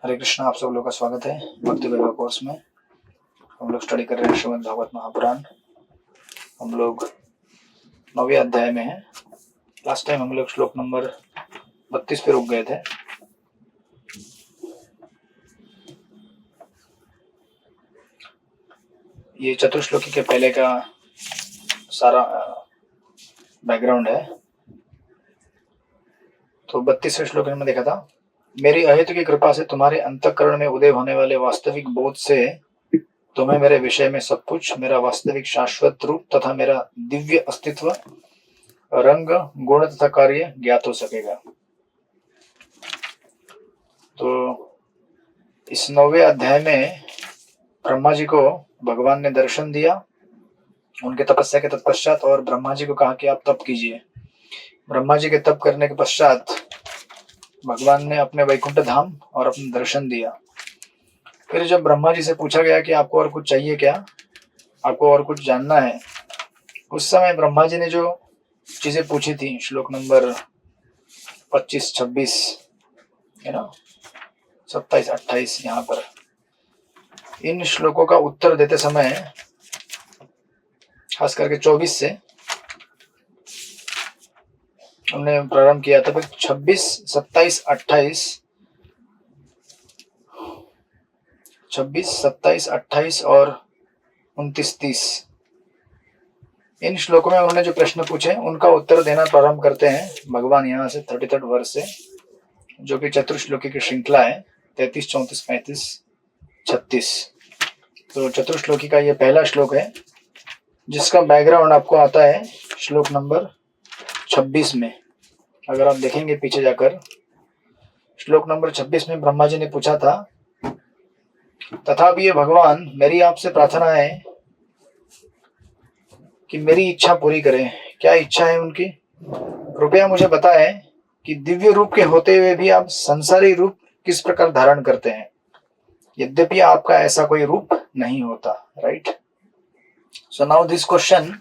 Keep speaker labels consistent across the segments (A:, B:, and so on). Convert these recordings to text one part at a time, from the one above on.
A: हरे कृष्णा। आप सब लोग का स्वागत है भक्ति वैभव कोर्स में। हम लोग स्टडी कर रहे हैं श्रीमद् भागवत महापुराण। हम लोग 9वें अध्याय में हैं। लास्ट टाइम हम लोग श्लोक नंबर 32 पे रुक गए थे। ये चतुर्श्लोकी के पहले का सारा बैकग्राउंड है। तो 32वें श्लोक में देखा था, मेरी अहेतु की कृपा से तुम्हारे अंतःकरण में उदय होने वाले वास्तविक बोध से तुम्हें मेरे विषय में सब कुछ, मेरा वास्तविक शाश्वत रूप तथा मेरा दिव्य अस्तित्व, रंग, गुण तथा कार्य ज्ञात हो सकेगा। तो इस 9वें अध्याय में ब्रह्मा जी को भगवान ने दर्शन दिया उनके तपस्या के तत्पश्चात, और ब्रह्मा जी को कहा कि आप तप कीजिए। ब्रह्मा जी के तप करने के पश्चात भगवान ने अपने वैकुंठ धाम और अपना दर्शन दिया। फिर जब ब्रह्मा जी से पूछा गया कि आपको और कुछ चाहिए क्या, आपको और कुछ जानना है, उस समय ब्रह्मा जी ने जो चीजें पूछी थी, श्लोक नंबर 25, 26 है ना, 27, 28, यहाँ पर इन श्लोकों का उत्तर देते समय, खास करके 24 से हमने प्रारंभ किया था। फिर 26, 27, 28, 26, 27, 28 और 29, 30 इन श्लोकों में उन्होंने जो प्रश्न पूछे उनका उत्तर देना प्रारंभ करते हैं भगवान यहाँ से 33 वर्ष से, जो कि चतुर्श्लोकी की श्रृंखला है, 33, 34, 35, 36। तो चतुर्श्लोकी का ये पहला श्लोक है जिसका बैकग्राउंड आपको आता है श्लोक नंबर 26 में। अगर आप देखेंगे पीछे जाकर, श्लोक नंबर 26 में ब्रह्मा जी ने पूछा था, तथापि ये भगवान, मेरी आपसे प्रार्थना है कि मेरी इच्छा पूरी करें। क्या इच्छा है उनकी? कृपया मुझे बताएं कि दिव्य रूप के होते हुए भी आप संसारी रूप किस प्रकार धारण करते हैं, यद्यपि आपका ऐसा कोई रूप नहीं होता। Right. So now this question,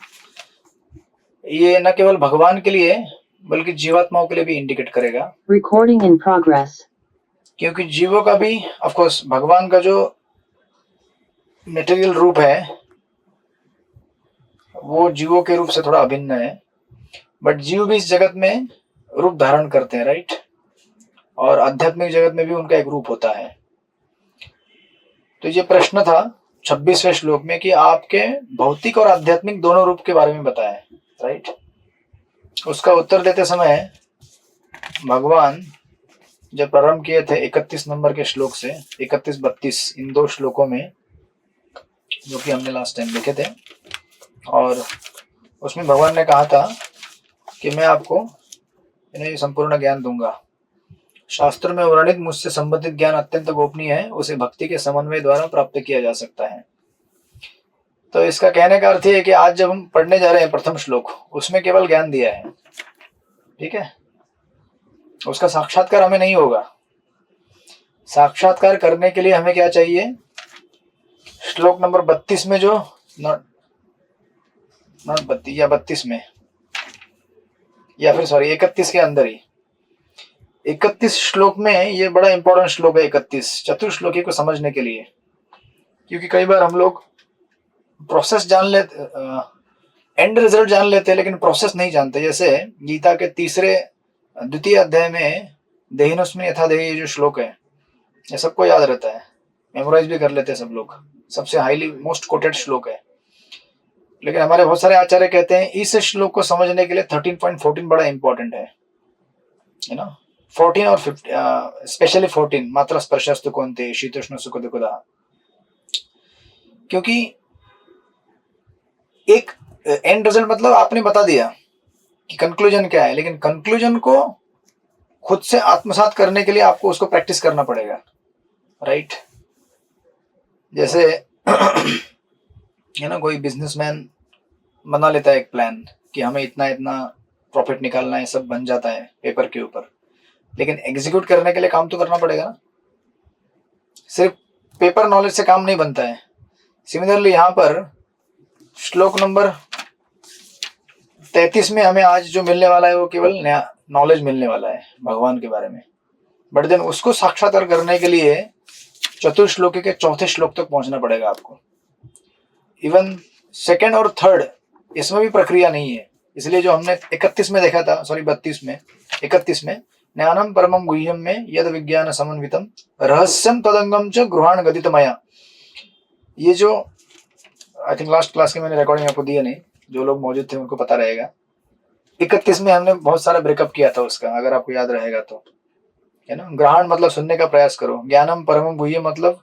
A: ये न केवल भगवान के लिए बल्कि जीवात्माओं के लिए भी इंडिकेट करेगा।
B: Recording in progress.
A: क्योंकि जीवों का भी, ऑफ कोर्स, भगवान का जो मटेरियल रूप है वो जीवों के रूप से थोड़ा अभिन्न है, बट जीव भी इस जगत में रूप धारण करते हैं। राइट। और आध्यात्मिक जगत में भी उनका एक रूप होता है। तो ये प्रश्न था 26वें श्लोक में कि आपके भौतिक और आध्यात्मिक दोनों रूप के बारे में बताएं। राइट। उसका उत्तर देते समय भगवान जब प्रारंभ किए थे 31 नंबर के श्लोक से, 31, 32, इन दो श्लोकों में जो कि हमने लास्ट टाइम देखे थे, और उसमें भगवान ने कहा था कि मैं आपको इन्हें संपूर्ण ज्ञान दूंगा। शास्त्र में वर्णित मुझसे संबंधित ज्ञान अत्यंत गोपनीय है, उसे भक्ति के समन्वय द्वारा प्राप्त किया जा सकता है। तो इसका कहने का अर्थ है कि आज जब हम पढ़ने जा रहे हैं प्रथम श्लोक, उसमें केवल ज्ञान दिया है, ठीक है, उसका साक्षात्कार हमें नहीं होगा। साक्षात्कार करने के लिए हमें क्या चाहिए? श्लोक नंबर 32 में जो, नॉट 32 या 32 में, या फिर सॉरी 31 के अंदर ही, 31 श्लोक में, ये बड़ा इंपॉर्टेंट श्लोक है 31 चतुर्श्लोकी को समझने के लिए। क्योंकि कई बार हम लोग प्रोसेस जान लेते, एंड रिजल्ट जान लेते हैं, लेकिन प्रोसेस नहीं जानते। जैसे गीता के द्वितीय अध्याय में देहिनोस्मिन यथा देहि, जो श्लोक है, ये सबको याद रहता है, मेमोराइज भी कर लेते हैं सब लोग, सबसे हाईली मोस्ट कोटेड श्लोक है। लेकिन हमारे बहुत सारे आचार्य कहते हैं इस श्लोक को समझने के लिए 13.14 बड़ा इंपॉर्टेंट है ना। 14 और 15, स्पेशली 14, मात्रा स्पर्शस्तु कौन्ते शीतोष्ण सुख दुःखदा। क्योंकि एक एंड रिजल्ट मतलब आपने बता दिया कि कंक्लूजन क्या है, लेकिन कंक्लूजन को खुद से आत्मसात करने के लिए आपको उसको प्रैक्टिस करना पड़ेगा। राइट। जैसे है ना, कोई बिजनेसमैन बना लेता है एक प्लान कि हमें इतना इतना प्रॉफिट निकालना है, सब बन जाता है पेपर के ऊपर, लेकिन एग्जीक्यूट करने के लिए काम तो करना पड़ेगा ना। सिर्फ पेपर नॉलेज से काम नहीं बनता है। सिमिलरली यहाँ पर श्लोक नंबर 33 में हमें आज जो मिलने वाला है वो केवल नया नॉलेज मिलने वाला है भगवान के बारे में। बट देन उसको साक्षात्कार करने के लिए चतुर्श्लोकी के चौथे श्लोक तक पहुंचना पड़ेगा आपको। इवन सेकंड और थर्ड इसमें भी प्रक्रिया नहीं है, इसलिए जो हमने 31 में देखा था, सॉरी 32 में, 31 में ज्ञानम परमम गुह्यम में यद विज्ञान समन्वितम रहस्यम तदंगम च गृहाण गदितमया, ये जो आई थिंक लास्ट क्लास के मैंने रिकॉर्डिंग आपको दिया नहीं, जो लोग मौजूद थे उनको पता रहेगा। 31 में हमने बहुत सारा ब्रेकअप किया था उसका, अगर आपको याद रहेगा तो, है ना। ग्रहण मतलब सुनने का प्रयास करो, ज्ञानम परमम गुह्यम मतलब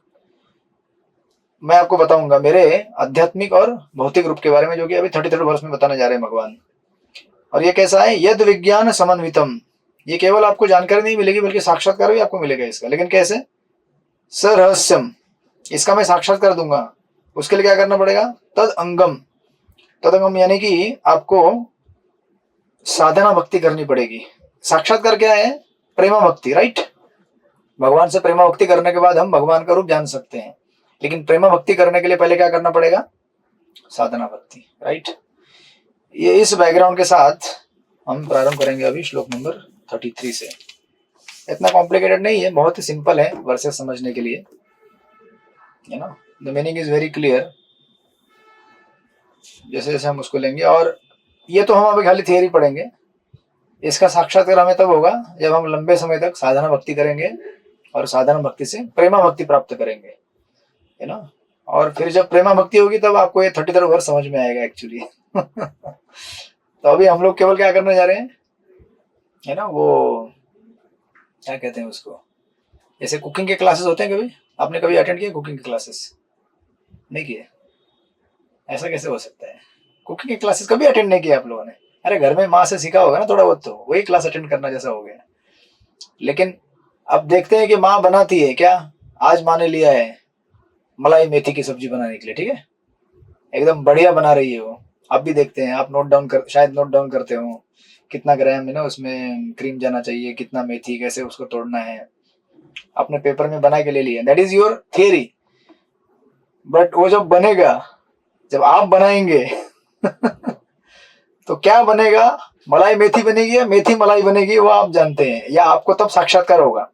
A: मैं आपको बताऊंगा मेरे आध्यात्मिक और भौतिक रूप के बारे में, जो कि अभी 33 वर्ष में बताने जा रहे हैं भगवान। और ये कैसा है, यद विज्ञान समन्वितम, ये केवल आपको जानकारी नहीं मिलेगी बल्कि साक्षात्कार भी आपको मिलेगा इसका। लेकिन कैसे, सरहस्यम, इसका मैं साक्षात्कार दूंगा, उसके लिए क्या करना पड़ेगा, तद अंगम, तद अंगम यानी कि आपको साधना भक्ति करनी पड़ेगी। साक्षात्कार क्या है, प्रेमा भक्ति, राइट। भगवान से प्रेमा भक्ति करने के बाद हम भगवान का रूप जान सकते हैं, लेकिन प्रेमा भक्ति करने के लिए पहले क्या करना पड़ेगा, साधना भक्ति, राइट। ये इस बैकग्राउंड के साथ हम प्रारंभ करेंगे अभी श्लोक नंबर 33 से। इतना कॉम्प्लिकेटेड नहीं है, बहुत ही सिंपल है वर्सेस समझने के लिए, है ना। The meaning is very clear, जैसे जैसे हम उसको लेंगे। और ये तो हम अभी खाली थियरी पढ़ेंगे, इसका साक्षात्कार हमें तब होगा जब हम लंबे समय तक साधना भक्ति करेंगे और साधना भक्ति से प्रेमा भक्ति प्राप्त करेंगे, है ना। और फिर जब प्रेमा भक्ति होगी तब आपको ये 33 वर्ष समझ में आएगा एक्चुअली। तो अभी हम लोग केवल क्या करने जा रहे हैं, है ना, वो क्या कहते हैं उसको, जैसे कुकिंग के क्लासेस होते हैं, कभी आपने कभी अटेंड किया कुकिंग के क्लासेस, नहीं किए? ऐसा कैसे हो सकता है, कुकिंग के क्लासेस कभी अटेंड नहीं किया आप लोगों ने? अरे घर में माँ से सीखा होगा ना थोड़ा बहुत, तो वही क्लास अटेंड करना जैसा हो गया। लेकिन अब देखते हैं कि माँ बनाती है क्या, आज माँ ने लिया है मलाई मेथी की सब्जी बनाने के लिए, ठीक है, एकदम बढ़िया बना रही है वो। आप भी देखते हैं, आप नोट डाउन कर, शायद नोट डाउन करते हो कितना ग्राम है ना उसमें क्रीम जाना चाहिए, कितना मेथी, कैसे उसको तोड़ना है, आपने पेपर में बना के ले लिया, that is your theory. But वो जब बनेगा, जब आप बनाएंगे तो क्या बनेगा, मलाई मेथी बनेगी या मेथी मलाई बनेगी, वो आप जानते हैं। या आपको तब साक्षात्कार होगा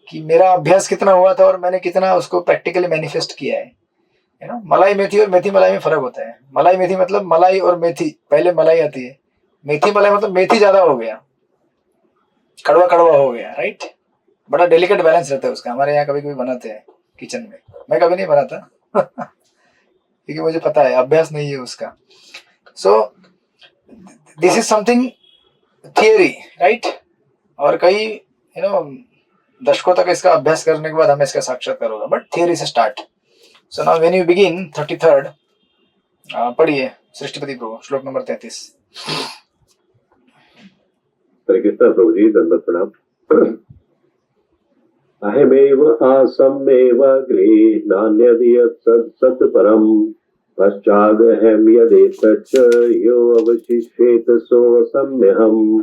A: कि मेरा अभ्यास कितना हुआ था और मैंने कितना उसको प्रैक्टिकली मैनिफेस्ट किया है ना। मलाई मेथी और मेथी मलाई में फर्क होता है। मलाई मेथी मतलब मलाई और मेथी, पहले मलाई आती है, मेथी मलाई मतलब मेथी ज्यादा हो गया, कड़वा कड़वा हो गया, राइट। बड़ा डेलिकेट बैलेंस रहता है उसका। हमारे यहाँ कभी कभी बनाते हैं किचन में, मैं कभी नहीं बनाता क्योंकि मुझे पता है अभ्यास नहीं है उसका। सो this is something theory, right. और कई दशकों तक इसका अभ्यास करने के बाद हमें इसका साक्षात्कार होगा, बट थियरी से start. So now when you begin 33rd, पढ़िए सृष्टिपति प्रभु श्लोक नंबर 33।
C: हरे कृष्ण प्रभु जी, दंडवत प्रणाम। अहमेव आसमेव अग्रे नान्यदियत् सत् परम पश्चादहम यदेतच्च यो अवशिष्येत सो सम्यहम्।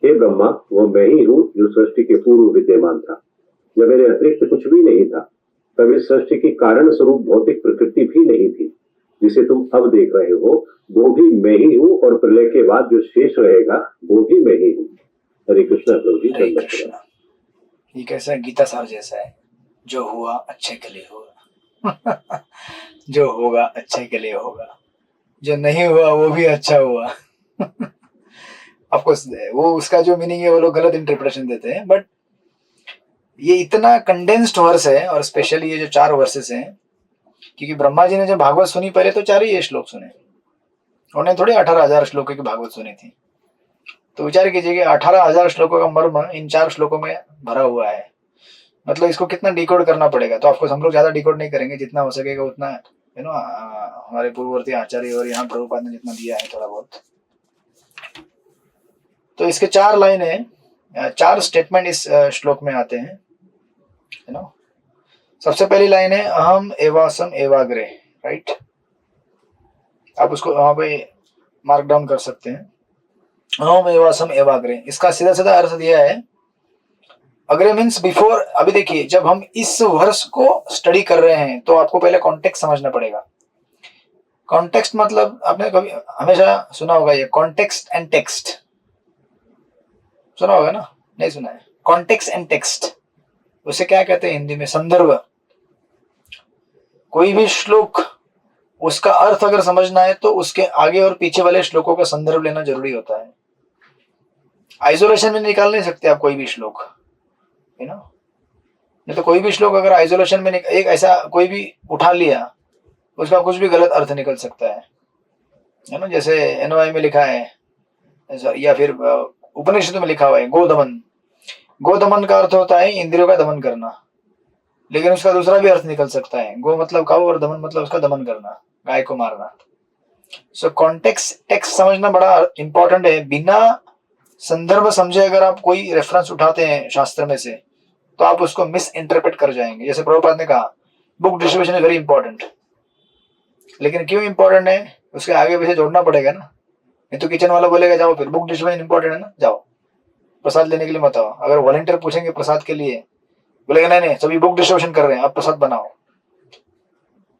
C: हे ब्रह्मा, वो मैं ही हूँ जो सृष्टि के पूर्व विद्यमान था, जब मेरे अतिरिक्त कुछ भी नहीं था। तब इस सृष्टि की कारण स्वरूप भौतिक प्रकृति भी नहीं थी, जिसे तुम अब देख रहे हो वो भी मैं ही हूँ, और प्रलय के बाद जो शेष रहेगा वो भी मैं ही हूँ। हरे कृष्ण प्रभु जी,
A: हरे कृष्ण। ये कैसा गीता सार जैसा है, जो हुआ अच्छे के लिए होगा जो होगा अच्छे के लिए होगा, जो नहीं हुआ वो भी अच्छा हुआ ऑफकोर्स वो उसका जो मीनिंग है वो लोग गलत इंटरप्रिटेशन देते हैं, बट ये इतना कंडेंस्ड वर्स है, और स्पेशली ये जो 4 वर्सेस हैं, क्योंकि ब्रह्मा जी ने जब भागवत सुनी पहले तो 4 ही ये श्लोक सुने, उन्होंने थोड़ी 18,000 श्लोकों की भागवत सुनी थी। तो विचार कीजिए कि 18,000 श्लोकों का मर्म इन 4 श्लोकों में भरा हुआ है, मतलब इसको कितना डिकोड करना पड़ेगा। तो ऑफकोर्स हम लोग ज्यादा डिकोड नहीं करेंगे, जितना हो सकेगा उतना, हमारे पूर्ववर्ती आचार्य और यहाँ प्रभुपाद ने जितना दिया है थोड़ा बहुत। तो इसके 4 लाइनें, 4 स्टेटमेंट इस श्लोक में आते हैं, है ना। सबसे पहली लाइन है अहम एवासम एवाग्रे, राइट। आप उसको वहां पे मार्क डाउन कर सकते हैं, अहम एवासम एवाग्रे। इसका सीधा सीधा अर्थ दिया है, अग्रे मीन्स बिफोर। अभी देखिए, जब हम इस वर्ष को स्टडी कर रहे हैं तो आपको पहले कॉन्टेक्स्ट समझना पड़ेगा। कॉन्टेक्स्ट मतलब आपने कभी हमेशा सुना होगा ये कॉन्टेक्स्ट एंड टेक्स्ट, सुना होगा ना, नहीं सुना है? कॉन्टेक्स्ट एंड टेक्स्ट, उसे क्या कहते हैं हिंदी में? संदर्भ। कोई भी श्लोक, उसका अर्थ अगर समझना है तो उसके आगे और पीछे वाले श्लोकों का संदर्भ लेना जरूरी होता है। आइसोलेशन में निकाल नहीं सकते आप कोई भी श्लोक, है ना। नहीं तो कोई भी श्लोक अगर आइसोलेशन में एक ऐसा कोई भी उठा लिया, उसका कुछ भी गलत अर्थ निकल सकता है ना। जैसे एनवाई में लिखा है या फिर उपनिषद में लिखा हुआ है गोदमन। गोदमन का अर्थ होता है इंद्रियों का दमन करना, लेकिन उसका दूसरा भी अर्थ निकल सकता है। गो मतलब काऊ और दमन मतलब उसका दमन करना, गाय को मारना। सो कॉन्टेक्स्ट टेक्स्ट समझना बड़ा इंपॉर्टेंट है। बिना संदर्भ समझे अगर आप कोई रेफरेंस उठाते हैं शास्त्र में से, तो आप उसको मिस इंटरप्रेट कर जाएंगे। जैसे प्रभुपाद ने कहा book distribution is very important, लेकिन क्यों इंपॉर्टेंट है उसके आगे पीछे जोड़ना पड़ेगा ना। नहीं तो किचन वाला बोलेगा जाओ फिर बुक डिस्ट्रीब्यूशन इंपॉर्टेंट है ना, जाओ प्रसाद लेने के लिए मत आओ। अगर वॉलंटियर पूछेंगे प्रसाद के लिए, बोलेगा नहीं नहीं सभी बुक डिस्ट्रीब्यूशन कर रहे हैं, आप प्रसाद बनाओ।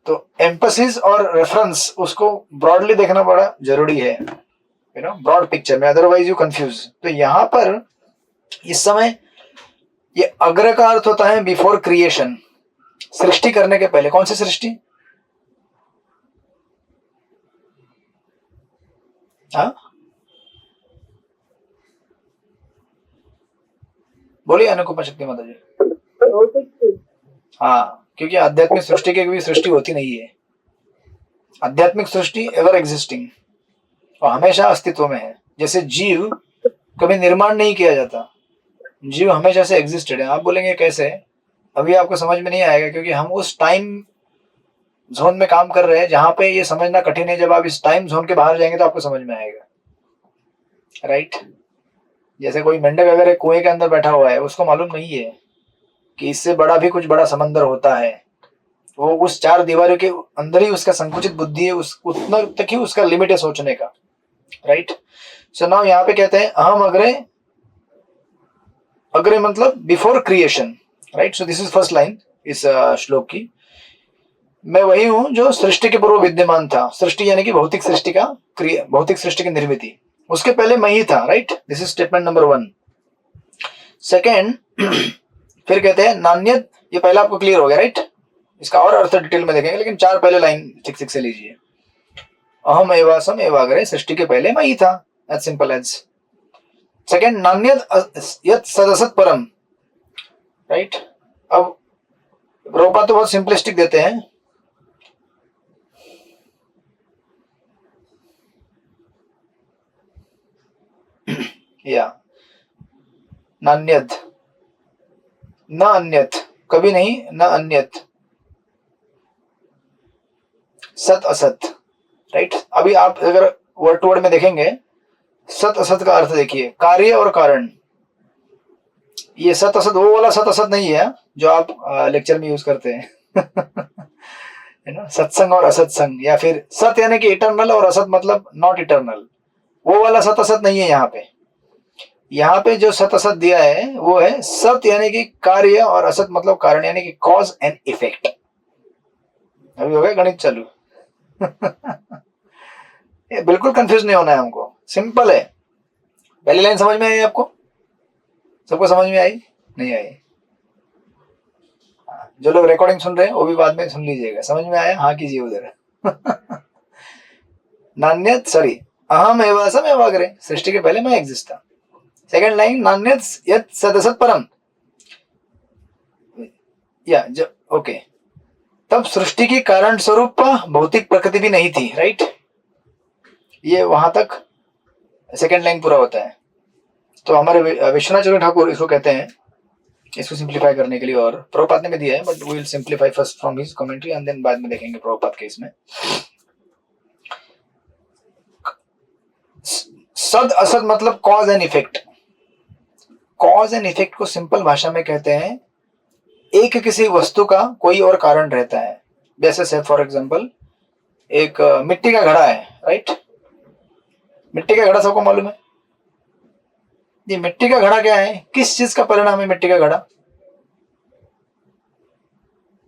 A: तो एम्फसिस और रेफरेंस उसको ब्रॉडली देखना बड़ा जरूरी है, यू नो, ब्रॉड पिक्चर में, अदरवाइज यू कंफ्यूज। तो यहां पर इस समय ये अग्र का अर्थ होता है बिफोर क्रिएशन, सृष्टि करने के पहले। कौन सी सृष्टि? हाँ बोलिए अनुपमा शक्ति माता जी। हाँ, क्योंकि आध्यात्मिक सृष्टि की कभी सृष्टि होती नहीं है। आध्यात्मिक सृष्टि एवर एग्जिस्टिंग और हमेशा अस्तित्व में है। जैसे जीव कभी निर्माण नहीं किया जाता, जीव हमेशा से एग्जिस्टेड है। आप बोलेंगे कैसे? अभी आपको समझ में नहीं आएगा, क्योंकि हम उस टाइम जोन में काम कर रहे हैं जहां पे ये समझना कठिन है। जब आप इस टाइम जोन के बाहर जाएंगे तो आपको समझ में आएगा, राइट। जैसे कोई मेंढक अगर एक कुएं के अंदर बैठा हुआ है, उसको मालूम नहीं है कि इससे बड़ा भी कुछ बड़ा समंदर होता है। वो उस चार दीवारों के अंदर ही उसका संकुचित बुद्धि है, उस उतना तक ही उसका लिमिट है सोचने का, राइट। सो नाउ यहाँ पे कहते हैं अहम अग्रे, अग्रे मतलब before creation, right. So this is first line इस श्लोक की। मैं वही हूं जो सृष्टि के पूर्व विद्यमान था। सृष्टि यानी कि भौतिक सृष्टि का भौतिक सृष्टि की निर्मित, उसके पहले मैं ही था, right. This is statement number 1। Second फिर कहते हैं नान्यत, ये पहला आपको क्लियर हो गया, राइट। इसका और अर्थ डिटेल में देखेंगे, लेकिन 4 पहले लाइन ठीक ठीक से लीजिए। अहम एवासम एवाग्रे, सृष्टि के पहले मैं ही था, एज सिंपल एज। सेकेंड नान्यत यत् सदसत परम, राइट। अब प्रभुपाद तो बहुत सिंपलिस्टिक देते हैं। या नान्यत, न अन्यत, कभी नहीं, न अन्यत, सत असत, राइट। अभी आप अगर वर्ड टू वर्ड में देखेंगे, सत असत का अर्थ देखिए, कार्य और कारण। ये सत असत वो वाला सत असत नहीं है जो आप लेक्चर में यूज करते हैं है ना, सत्संग और असत्संग, या फिर सत यानी कि इटर्नल और असत मतलब नॉट इटर्नल, वो वाला सत असत नहीं है। यहाँ पे जो सत असत दिया है वो है सत यानी कि कार्य और असत मतलब कारण, यानी कि कॉज एंड इफेक्ट। अभी हो गया गणित चालू ये बिल्कुल कंफ्यूज नहीं होना है हमको, सिंपल है। पहली लाइन समझ में आई आपको? सबको समझ में आई? नहीं आई? जो लोग रिकॉर्डिंग सुन रहे हैं वो भी बाद में सुन लीजिएगा। समझ में आया? हाँ कीजिए उधर नान्यत, सॉरी, अहम एवासम एवाग्रे, सृष्टि के पहले मैं एग्जिस्ट था। सेकंड लाइन नान्यत यत् सदसत परम, या ओके, तब सृष्टि की कारण स्वरूप भौतिक प्रकृति भी नहीं थी, राइट। ये वहां तक सेकंड लाइन पूरा होता है। तो हमारे विश्वनाथ चंद्र ठाकुर इसको कहते हैं, इसको सिंप्लीफाई करने के लिए, और प्रभुपाद ने भी दिया है, but we will simplify first from his commentary and then बाद में देखेंगे प्रभुपाद के इसमें। सद असद मतलब cause and effect. Cause and effect को सिंपल भाषा में कहते हैं एक किसी वस्तु का कोई और कारण रहता है। जैसे से फॉर एग्जांपल एक मिट्टी का घड़ा है, राइट। मिट्टी का घड़ा सबको मालूम है। ये मिट्टी का घड़ा क्या है? किस चीज का परिणाम है मिट्टी का घड़ा?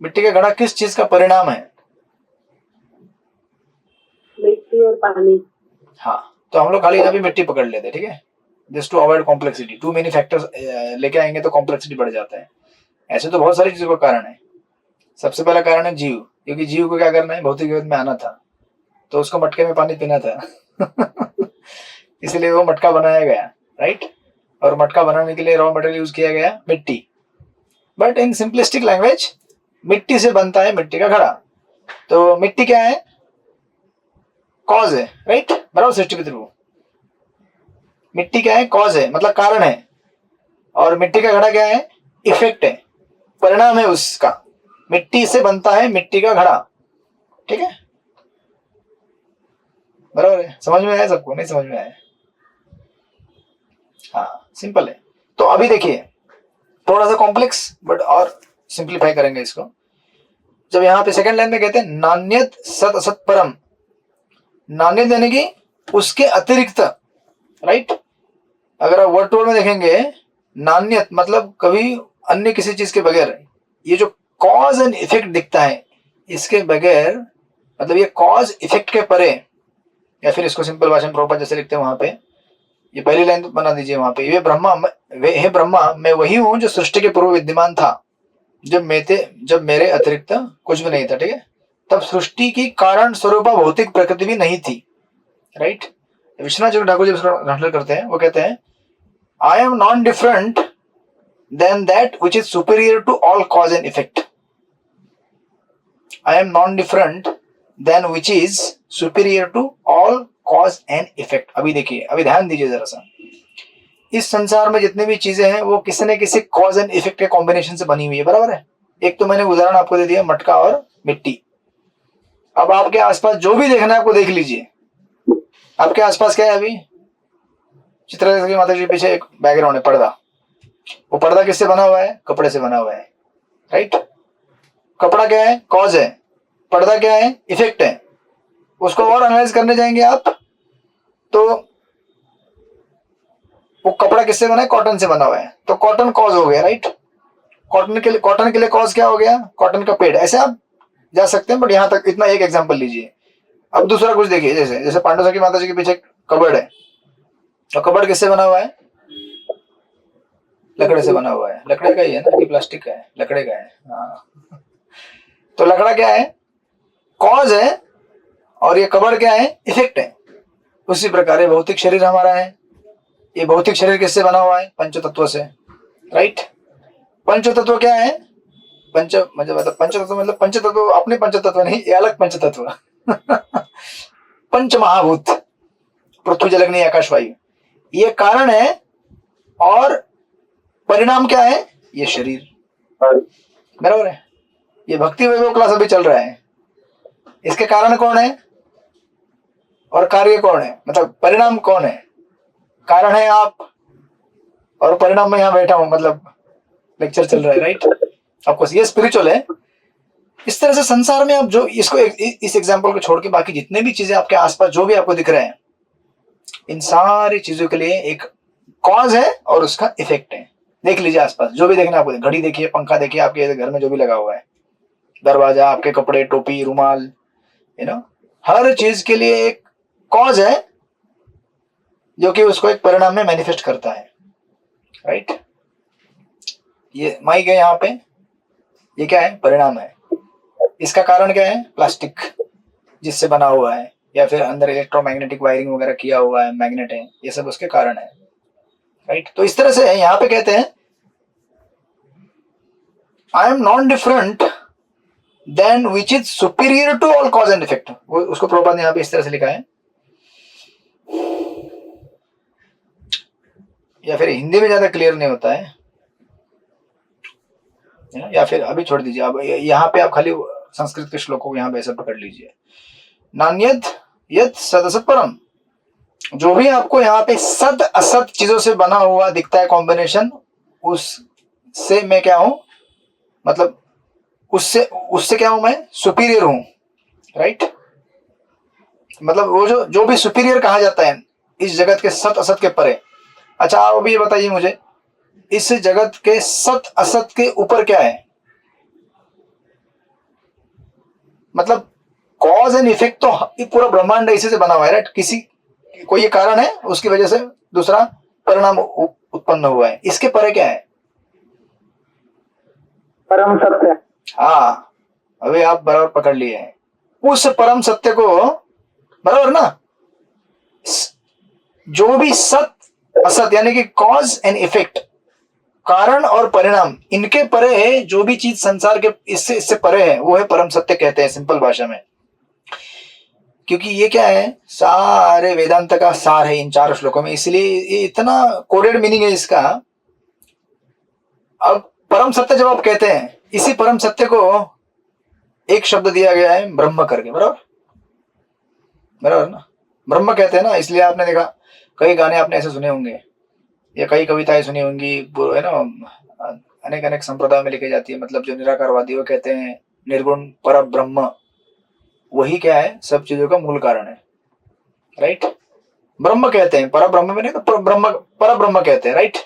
A: मिट्टी का घड़ा किस चीज का परिणाम है?
D: मिट्टी और पानी।
A: हाँ, तो हम लोग खाली अभी मिट्टी पकड़ लेते, ठीक है। Just to avoid complexity. Too many factors लेके आएंगे तो कॉम्प्लेक्सिटी बढ़ जाता है। ऐसे तो बहुत सारी चीजों का कारण है। सबसे पहला कारण है जीव, क्योंकि जीव को क्या करना है, भौतिक जगत में आना था, तो उसको मटके में पानी पीना था इसलिए वो मटका बनाया गया, राइट। और मटका बनाने के लिए रॉ मटेरियल यूज किया गया मिट्टी। बट इन सिंपलिस्टिक लैंग्वेज, मिट्टी से बनता है मिट्टी का घड़ा। तो मिट्टी क्या है, कॉज है, राइट, बराबर सृष्टि पितृ। मिट्टी क्या है, कॉज है, मतलब कारण है। और मिट्टी का घड़ा क्या है, इफेक्ट है, परिणाम है उसका। मिट्टी से बनता है मिट्टी का घड़ा, ठीक है, बराबर है। समझ में आया सबको, नहीं समझ में आया? हाँ, सिंपल है। तो अभी देखिए थोड़ा सा कॉम्प्लेक्स, बट और सिंप्लीफाई करेंगे इसको। जब यहाँ पे सेकंड लाइन में कहते हैं नान्यत सत असत परम, नान्यत यानी कि उसके अतिरिक्त, राइट। अगर आप वर्ड टू वर्ड में देखेंगे, नान्यत मतलब कभी अन्य किसी चीज के बगैर, ये जो कॉज एंड इफेक्ट दिखता है इसके बगैर, मतलब ये कॉज इफेक्ट के परे, या फिर इसको सिंपल भाषा में प्रॉपर जैसे लिखते हैं वहां पे, ये पहली लाइन बना दीजिए वहां पे, हे ब्रह्मा मैं वही हूं जो सृष्टि के पूर्व विद्यमान था, जब मेरे अतिरिक्त कुछ भी नहीं था, ठीक है। तब सृष्टि की कारण स्वरूपा भौतिक प्रकृति भी नहीं थी, राइट। विश्वनाथ जी ठाकुर जी ट्रांसलेट करते हैं, वो कहते हैं I am non different than that which is superior to all cause and effect. I am non different than which is superior to all cause and effect. अभी देखिए, अभी ध्यान दीजिए जरा सा, इस संसार में जितनी भी चीजें हैं वो किसी न किसी कॉज एंड इफेक्ट के कॉम्बिनेशन से बनी हुई है, बराबर है। एक तो मैंने उदाहरण आपको दे दिया, मटका और मिट्टी। अब आपके आसपास जो भी देखना है आपको देख लीजिए। आपके आसपास क्या है, अभी चित्रलेखा की माता जी पीछे एक बैकग्राउंड है, पर्दा। वो पर्दा किससे बना हुआ है, कपड़े से बना हुआ है, राइट। कपड़ा क्या है, कॉज है, पर्दा क्या है, इफेक्ट है। उसको और एनालाइज करने जाएंगे आप तो वो कपड़ा किससे बना है, कॉटन से बना हुआ है, तो कॉटन कॉज हो गया, राइट। कॉटन के लिए कॉज क्या हो गया, कॉटन का पेड़। ऐसे आप जा सकते हैं, बट यहां तक इतना एक एग्जांपल लीजिए। अब दूसरा कुछ देखिए, जैसे जैसे पांडव की माता जी के पीछे कबर्ड है, तो कबर्ड किससे बना हुआ है, लकड़े से बना हुआ है। लकड़े का ही है ना, कि प्लास्टिक का है, लकड़े का है, हाँ। तो लकड़ा क्या है, कॉज है, और ये कबर्ड क्या है, इफेक्ट है। उसी प्रकार ये भौतिक शरीर हमारा है। ये भौतिक शरीर किससे बना हुआ है, पंच तत्व से, राइट। पंच तत्व क्या है, मतलब पंच तत्व अपने पंच तत्व नहीं, ये अलग पंच तत्व पंच महाभूत, पृथ्वी जल अग्नि आकाश वायु, ये कारण है। और परिणाम क्या है, ये शरीर, बराबर है। ये भक्ति वैभव क्लास अभी चल रहा है, इसके कारण कौन है और कार्य कौन है, मतलब परिणाम कौन है। कारण है आप, और परिणाम में यहां बैठा हूं, मतलब लेक्चर चल रहा है, राइट। आपको ये स्पिरिचुअल है। इस तरह से संसार में आप जो इसको इस एग्जांपल को छोड़ के बाकी जितने भी चीजें आपके आसपास जो भी आपको दिख रहे हैं, इन सारी चीजों के लिए एक कॉज है और उसका इफेक्ट है। देख लीजिए आसपास जो भी देखना आपको, घड़ी देखिए, पंखा देखिए, आपके घर में जो भी लगा हुआ है, दरवाजा, आपके कपड़े, टोपी, रुमाल, हर चीज के लिए एक कॉज है जो कि उसको एक परिणाम में मैनिफेस्ट करता है, राइट। ये माइक है यहाँ पे, ये क्या है, परिणाम है। इसका कारण क्या है, प्लास्टिक जिससे बना हुआ है, या फिर अंदर इलेक्ट्रोमैग्नेटिक वायरिंग वगैरह किया हुआ है, मैग्नेट है, ये सब उसके कारण है, राइट। तो इस तरह से यहाँ पे कहते हैं I am non different than which is superior to all cause and effect. उसको प्रभुपाद ने यहाँ पे इस तरह से लिखा है, या फिर हिंदी में ज्यादा क्लियर नहीं होता है, या फिर अभी छोड़ दीजिए। अब यहाँ पे आप खाली संस्कृत के श्लोकों को यहाँ पे ऐसा पकड़ लीजिए, नान्यत यत सदसत परम। जो भी आपको यहाँ पे सद असत चीजों से बना हुआ दिखता है कॉम्बिनेशन, उससे मैं क्या हूं, मतलब उससे क्या हूं मैं, सुपीरियर हूं, राइट। मतलब वो जो भी सुपीरियर कहा जाता है इस जगत के सत असत के परे। अच्छा, आप अभी ये बताइए मुझे, इस जगत के सत असत के ऊपर क्या है, मतलब कॉज एंड इफेक्ट तो पूरा ब्रह्मांड इसी से बना हुआ है, राइट। कोई ये कारण है, उसकी वजह से दूसरा परिणाम उत्पन्न हुआ है, इसके परे क्या है?
D: परम सत्य।
A: हाँ, अभी आप बराबर पकड़ लिए हैं उस परम सत्य को, बराबर ना? जो भी सत असत यानी कि कॉज एंड इफेक्ट, कारण और परिणाम, इनके परे जो भी चीज संसार के इससे परे है वो है परम सत्य कहते हैं सिंपल भाषा में। क्योंकि ये क्या है, सारे वेदांत का सार है इन 4 श्लोकों में, इसलिए ये इतना कोडेड मीनिंग है इसका। अब परम सत्य जब आप कहते हैं, इसी परम सत्य को एक शब्द दिया गया है ब्रह्म करके, बराबर बराबर ना? ब्रह्म कहते हैं ना, इसलिए आपने देखा कई गाने आपने ऐसे सुने होंगे या कई कविताएं सुनी होंगी, है ना, अनेक अनेक संप्रदाय में लिखी जाती है। मतलब जो निराकारवादी वो कहते हैं निर्गुण पर ब्रह्म, वही क्या है, सब चीजों का मूल कारण है, राइट? ब्रह्म कहते हैं, पर ब्रह्म में नहीं, तो ब्रह्म पर ब्रह्म कहते हैं, राइट?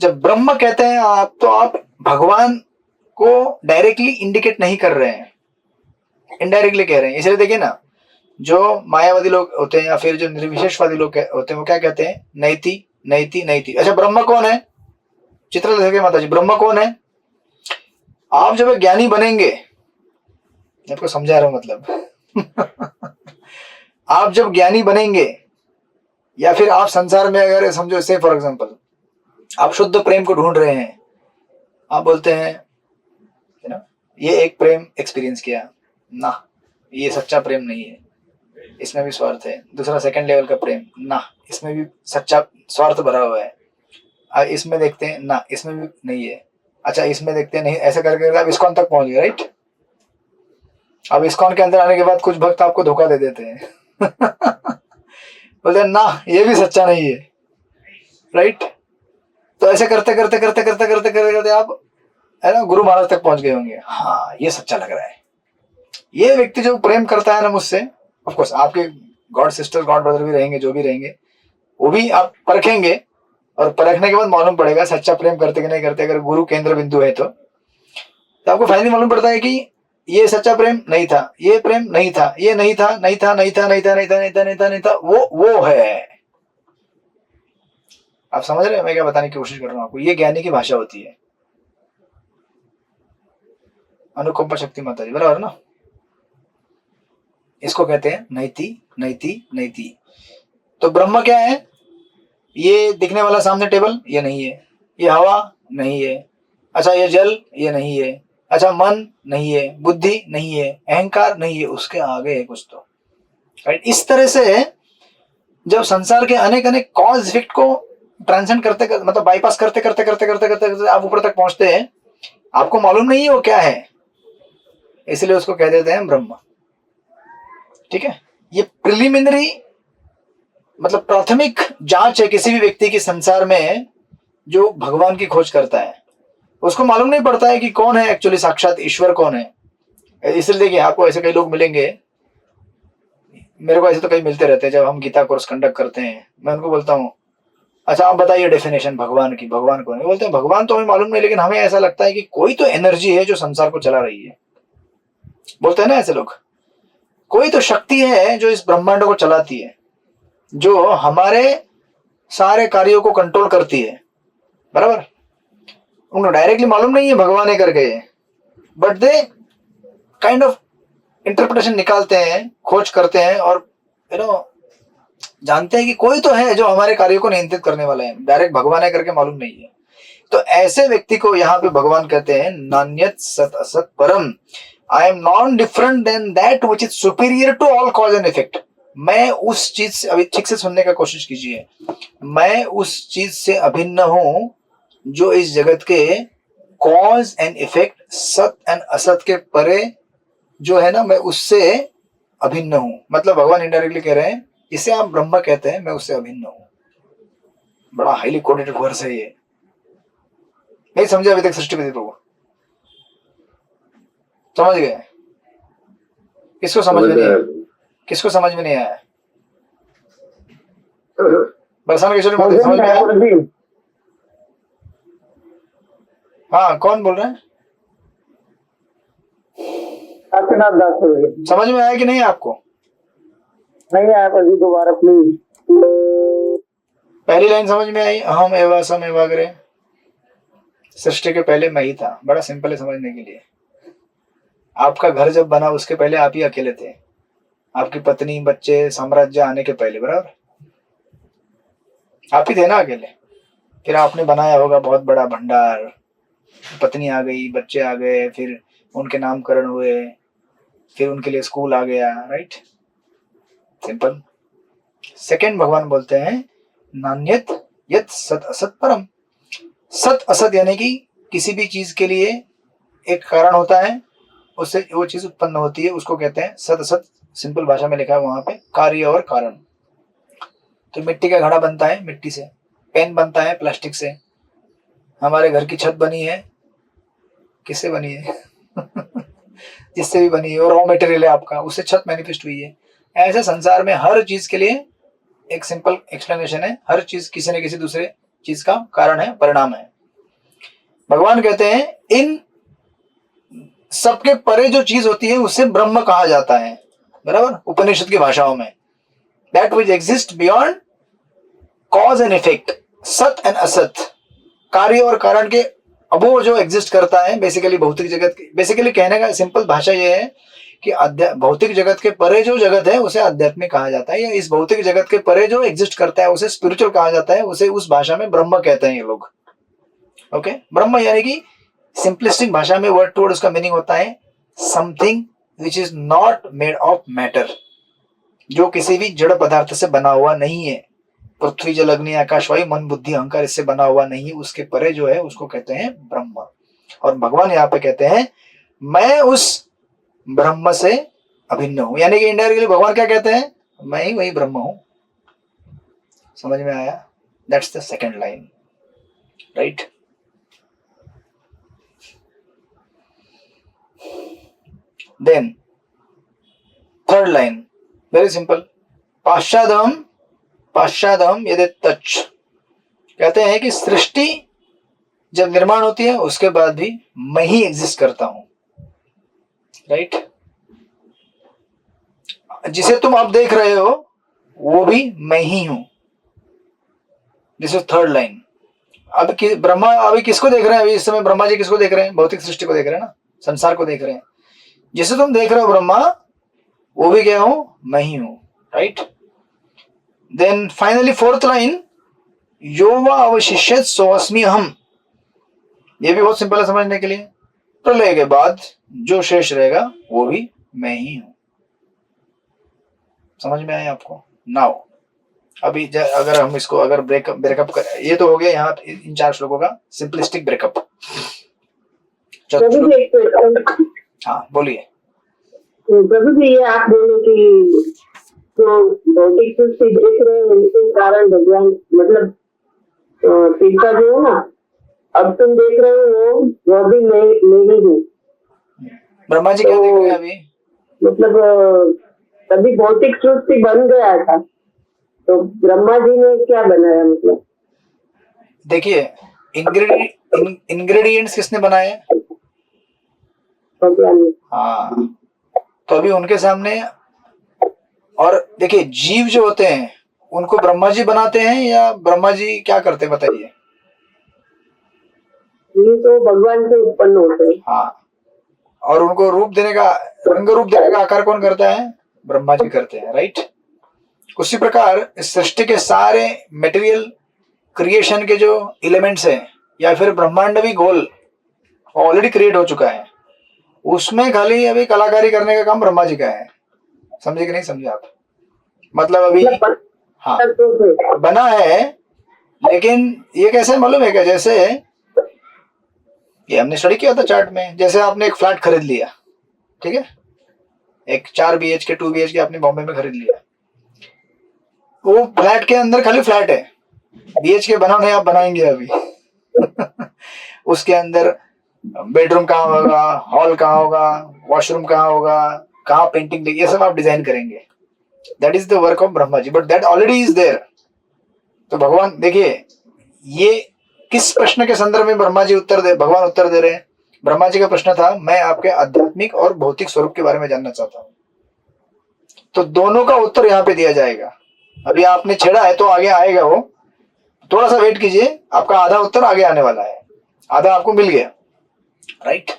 A: जब ब्रह्म कहते हैं आप, तो आप भगवान को डायरेक्टली इंडिकेट नहीं कर रहे हैं, इनडायरेक्टली कह रहे हैं। इसलिए देखिए ना, जो मायावादी लोग होते हैं या फिर जो निर्विशेषवादी लोग होते हैं, वो क्या कहते हैं? नैति नैति नैति। अच्छा, ब्रह्म कौन है? चित्रलेखा माता जी, ब्रह्म कौन है? आप जब ज्ञानी बनेंगे, आपको समझा रहा हूं मतलब आप जब ज्ञानी बनेंगे या फिर आप संसार में अगर समझो, से फॉर एग्जांपल आप शुद्ध प्रेम को ढूंढ रहे हैं, आप बोलते हैं ना, ये एक प्रेम एक्सपीरियंस किया ना, ये सच्चा प्रेम नहीं है, इसमें भी स्वार्थ है। दूसरा सेकंड लेवल का प्रेम ना, इसमें भी सच्चा स्वार्थ भरा हुआ है। इसमें देखते हैं ना, इसमें भी नहीं है। अच्छा, इसमें देखते हैं नहीं, ऐसा करके आप इस्कॉन तक पहुंच गए, राइट? अब इस्कॉन के अंदर आने के बाद कुछ भक्त आपको धोखा दे देते हैं बोलते हैं ना, ये भी सच्चा नहीं है, राइट? तो ऐसे करते करते करते करते करते करते करते आप, है ना, गुरु महाराज तक पहुंच गए होंगे। हाँ, ये सच्चा लग रहा है। ये व्यक्ति जो प्रेम करता है ना मुझसे, ऑफ कोर्स आपके गॉड सिस्टर गॉड ब्रदर भी रहेंगे, जो भी रहेंगे वो भी आप परखेंगे, और परखने के बाद मालूम पड़ेगा सच्चा प्रेम करते कि नहीं करते। अगर गुरु केंद्र बिंदु है तो आपको फाइनली मालूम पड़ता है कि ये सच्चा प्रेम नहीं था, ये प्रेम नहीं था, ये नहीं था, नहीं था, नहीं था, नहीं था, नहीं था, नहीं था, नहीं था, नहीं था, वो है। आप समझ रहे हैं मैं क्या बताने की कोशिश कर रहा हूं आपको? ये ज्ञानी की भाषा होती है, अनुकंपा शक्ति माता जी, बराबर ना? इसको कहते हैं नैति नैति नैति। तो ब्रह्म क्या है? ये दिखने वाला सामने टेबल, ये नहीं है। ये हवा नहीं है। अच्छा, ये जल, ये नहीं है। अच्छा, मन नहीं है, बुद्धि नहीं है, अहंकार नहीं है, उसके आगे है कुछ तो, राइट? इस तरह से जब संसार के अनेक अनेक कॉज इफेक्ट को ट्रांसेंड करते मतलब बाईपास करते करते करते करते करते करते आप ऊपर तक पहुंचते हैं, आपको मालूम नहीं है वो क्या है, इसलिए उसको कह देते हैं ब्रह्म। ठीक है, ये प्रिलिमिनरी मतलब प्राथमिक जांच है किसी भी व्यक्ति की संसार में जो भगवान की खोज करता है। उसको मालूम नहीं पड़ता है कि कौन है एक्चुअली साक्षात ईश्वर कौन है। इसलिए देखिए, आपको ऐसे कई लोग मिलेंगे, मेरे को ऐसे तो कई मिलते रहते हैं जब हम गीता कोर्स कंडक्ट करते हैं। मैं उनको बोलता हूँ, अच्छा आप बताइए डेफिनेशन भगवान की, भगवान कौन है? बोलते हैं भगवान तो हमें मालूम नहीं, लेकिन हमें ऐसा लगता है कि कोई तो एनर्जी है जो संसार को चला रही है। बोलते हैं ना ऐसे लोग, कोई तो शक्ति है जो इस ब्रह्मांड को चलाती है, जो हमारे सारे कार्यों को कंट्रोल करती है, बराबर? उनको डायरेक्टली मालूम नहीं है भगवान है करके, but they kind of interpretation निकालते हैं, खोज करते हैं, और जानते हैं कि कोई तो है जो हमारे कार्यों को नियंत्रित करने वाला है। डायरेक्ट भगवान है करके मालूम नहीं है। तो ऐसे व्यक्ति को यहाँ पे भगवान कहते हैं नान्यत सत असत परम। I am non different than that which is superior to all cause and effect. मैं उस चीज से, अभी ठीक से सुनने का कोशिश कीजिए, मैं उस चीज से अभिन्न हूं जो इस जगत के कॉज एंड इफेक्ट, सत एंड असत के परे जो है ना, मैं उससे अभिन्न हूं। मतलब भगवान इनडायरेक्टली कह रहे हैं, इसे आप ब्रह्म कहते हैं, मैं उससे अभिन्न हूं। बड़ा हाईली कोडेड वर्स है ये। नहीं समझे अभी तक सृष्टिपति प्रभु? समझ गए? किसको समझ में नहीं, किसको समझ में नहीं आया? बरसाना किशोरी माता समझ में आया? हाँ, कौन बोल रहे हैं? समझ में आया कि नहीं आपको?
D: नहीं आया पर जी, दोबारा प्लीज।
A: पहली लाइन समझ में आई, अहम एवं सम एवं अग्रे, सृष्टि के पहले मैं ही था। बड़ा सिंपल है समझने के लिए। आपका घर जब बना उसके पहले आप ही अकेले थे, आपकी पत्नी बच्चे साम्राज्य आने के पहले, बराबर आप ही थे ना अकेले। फिर आपने बनाया होगा बहुत बड़ा भंडार, पत्नी आ गई, बच्चे आ गए, फिर उनके नामकरण हुए, फिर उनके लिए स्कूल आ गया, राइट, सिंपल। सेकंड भगवान बोलते हैं नान्यत यत सत असत परम। सत असत यानी कि किसी भी चीज के लिए एक कारण होता है, उससे वो चीज उत्पन्न होती है, उसको कहते हैं सत असत। सिंपल भाषा में लिखा है वहां पे कार्य और कारण। तो मिट्टी का घड़ा बनता है मिट्टी से, पेन बनता है प्लास्टिक से, हमारे घर की छत बनी है किससे बनी है जिससे भी बनी है, और रॉ मटेरियल है आपका, उससे छत मैनिफेस्ट हुई है। ऐसे संसार में हर चीज के लिए एक सिंपल एक्सप्लेनेशन है, हर चीज किसी न किसी दूसरे चीज का कारण है, परिणाम है। भगवान कहते हैं इन सबके परे जो चीज होती है उसे ब्रह्म कहा जाता है, बराबर, उपनिषद की भाषाओं में। That which exist beyond cause and effect, सत एंड असत, कार्य और कारण के अबो जो एग्जिस्ट करता है बेसिकली भौतिक जगत की। बेसिकली कहने का सिंपल भाषा ये है कि भौतिक जगत के परे जो जगत है उसे आध्यात्मिक कहा जाता है, या इस भौतिक जगत के परे जो एग्जिस्ट करता है उसे स्पिरिचुअल कहा जाता है, उसे उस भाषा में ब्रह्म कहते हैं ये लोग। ओके, ब्रह्म यानी कि सिंपलिस्टिक भाषा में वर्ड टू वर्ड उसका मीनिंग होता है something which is not made of matter, जो किसी भी जड़ पदार्थ से बना हुआ नहीं है। पृथ्वी जल अग्नि आकाश वायु मन बुद्धि अहंकार इससे बना हुआ नहीं है, उसके परे जो है उसको कहते हैं ब्रह्म। और भगवान यहाँ पे कहते हैं मैं उस ब्रह्म से अभिन्न हूं, यानी कि इनडायरेक्टली भगवान क्या कहते हैं, मैं ही वही ब्रह्म हूं। समझ में आया? That's the second line, right. Then third line very simple, पाश्चादहम यदि तच्च, कहते हैं कि सृष्टि जब निर्माण होती है उसके बाद भी मैं ही एग्जिस्ट करता हूं, राइट। जिसे तुम अब देख रहे हो वो भी मैं ही हूं। This is third line. अब ब्रह्मा अभी किसको देख रहे हैं? अभी इस समय ब्रह्मा जी किसको देख रहे हैं? भौतिक सृष्टि को देख रहे हैं ना, संसार को देख रहे हैं। जिसे तुम देख रहे हो ब्रह्मा, वो भी क्या हूं? मैं ही हूं, right. Then finally fourth line, यो वा अवशिष्यत सोऽस्मि अहम्। ये भी बहुत सिंपल है समझने के लिए। प्रलय के बाद जो शेष रहेगा वो भी मैं ही हूं। समझ में आया आपको? नाउ अभी अगर हम इसको अगर ब्रेकअप करें, ये तो हो गया यहाँ इन 4 श्लोकों का सिंपलिस्टिक ब्रेकअप। हाँ बोलिए।
D: प्रभु जी, ये आप बोले कि जो भौतिक सृष्टि देख रहे हैं उनके कारण भगवान, मतलब सीता जो है ना, अब तुम देख रहे हो वो भी मैं ही हूँ।
A: ब्रह्मा जी क्या देख रहे हैं अभी?
D: मतलब तभी भौतिक सृष्टि बन गया था, तो ब्रह्मा जी ने क्या बनाया? मतलब
A: देखिए इंग्रेडिएंट्स किसने बनाए?
D: भगवान।
A: हाँ, तो अभी उनके सामने। और देखिए जीव जो होते हैं उनको ब्रह्मा जी बनाते हैं या ब्रह्मा जी क्या करते हैं बताइए?
D: ये तो भगवान से उत्पन्न होते हैं।
A: हाँ, और उनको रूप देने का, रंग रूप देने का आकार कौन करता है? ब्रह्मा जी करते हैं, राइट। उसी प्रकार इस सृष्टि के सारे मटेरियल क्रिएशन के जो एलिमेंट्स हैं, या फिर ब्रह्मांड भी गोल ऑलरेडी क्रिएट हो चुका है, उसमें खाली अभी कलाकारी करने का काम ब्रह्मा जी का है। समझे कि नहीं समझे आप? मतलब अभी हाँ बना है, लेकिन ये कैसे मालूम है क्या? जैसे ये हमने स्टडी किया था चार्ट में, जैसे आपने एक फ्लैट खरीद लिया, ठीक है, एक 4 BHK 2 BHK आपने बॉम्बे में खरीद लिया। वो फ्लैट के अंदर खाली फ्लैट है, BHK बना नहीं, आप बनाएंगे अभी उसके अंदर बेडरूम कहाँ होगा, हॉल कहाँ होगा, वॉशरूम कहाँ होगा, कहाँ पेंटिंग, ये सब आप डिजाइन करेंगे। That is the work of Brahma ji, but that already is there. तो भगवान देखिए, ये किस प्रश्न के संदर्भ में भगवान उत्तर दे रहे हैं? ब्रह्मा जी का प्रश्न था मैं आपके आध्यात्मिक और भौतिक स्वरूप के बारे में जानना चाहता हूं। तो दोनों का उत्तर यहाँ पे दिया जाएगा। अभी आपने छेड़ा है तो आगे आएगा वो, थोड़ा सा वेट कीजिए, आपका आधा उत्तर आगे आने वाला है, आधा आपको मिल गया, राइट।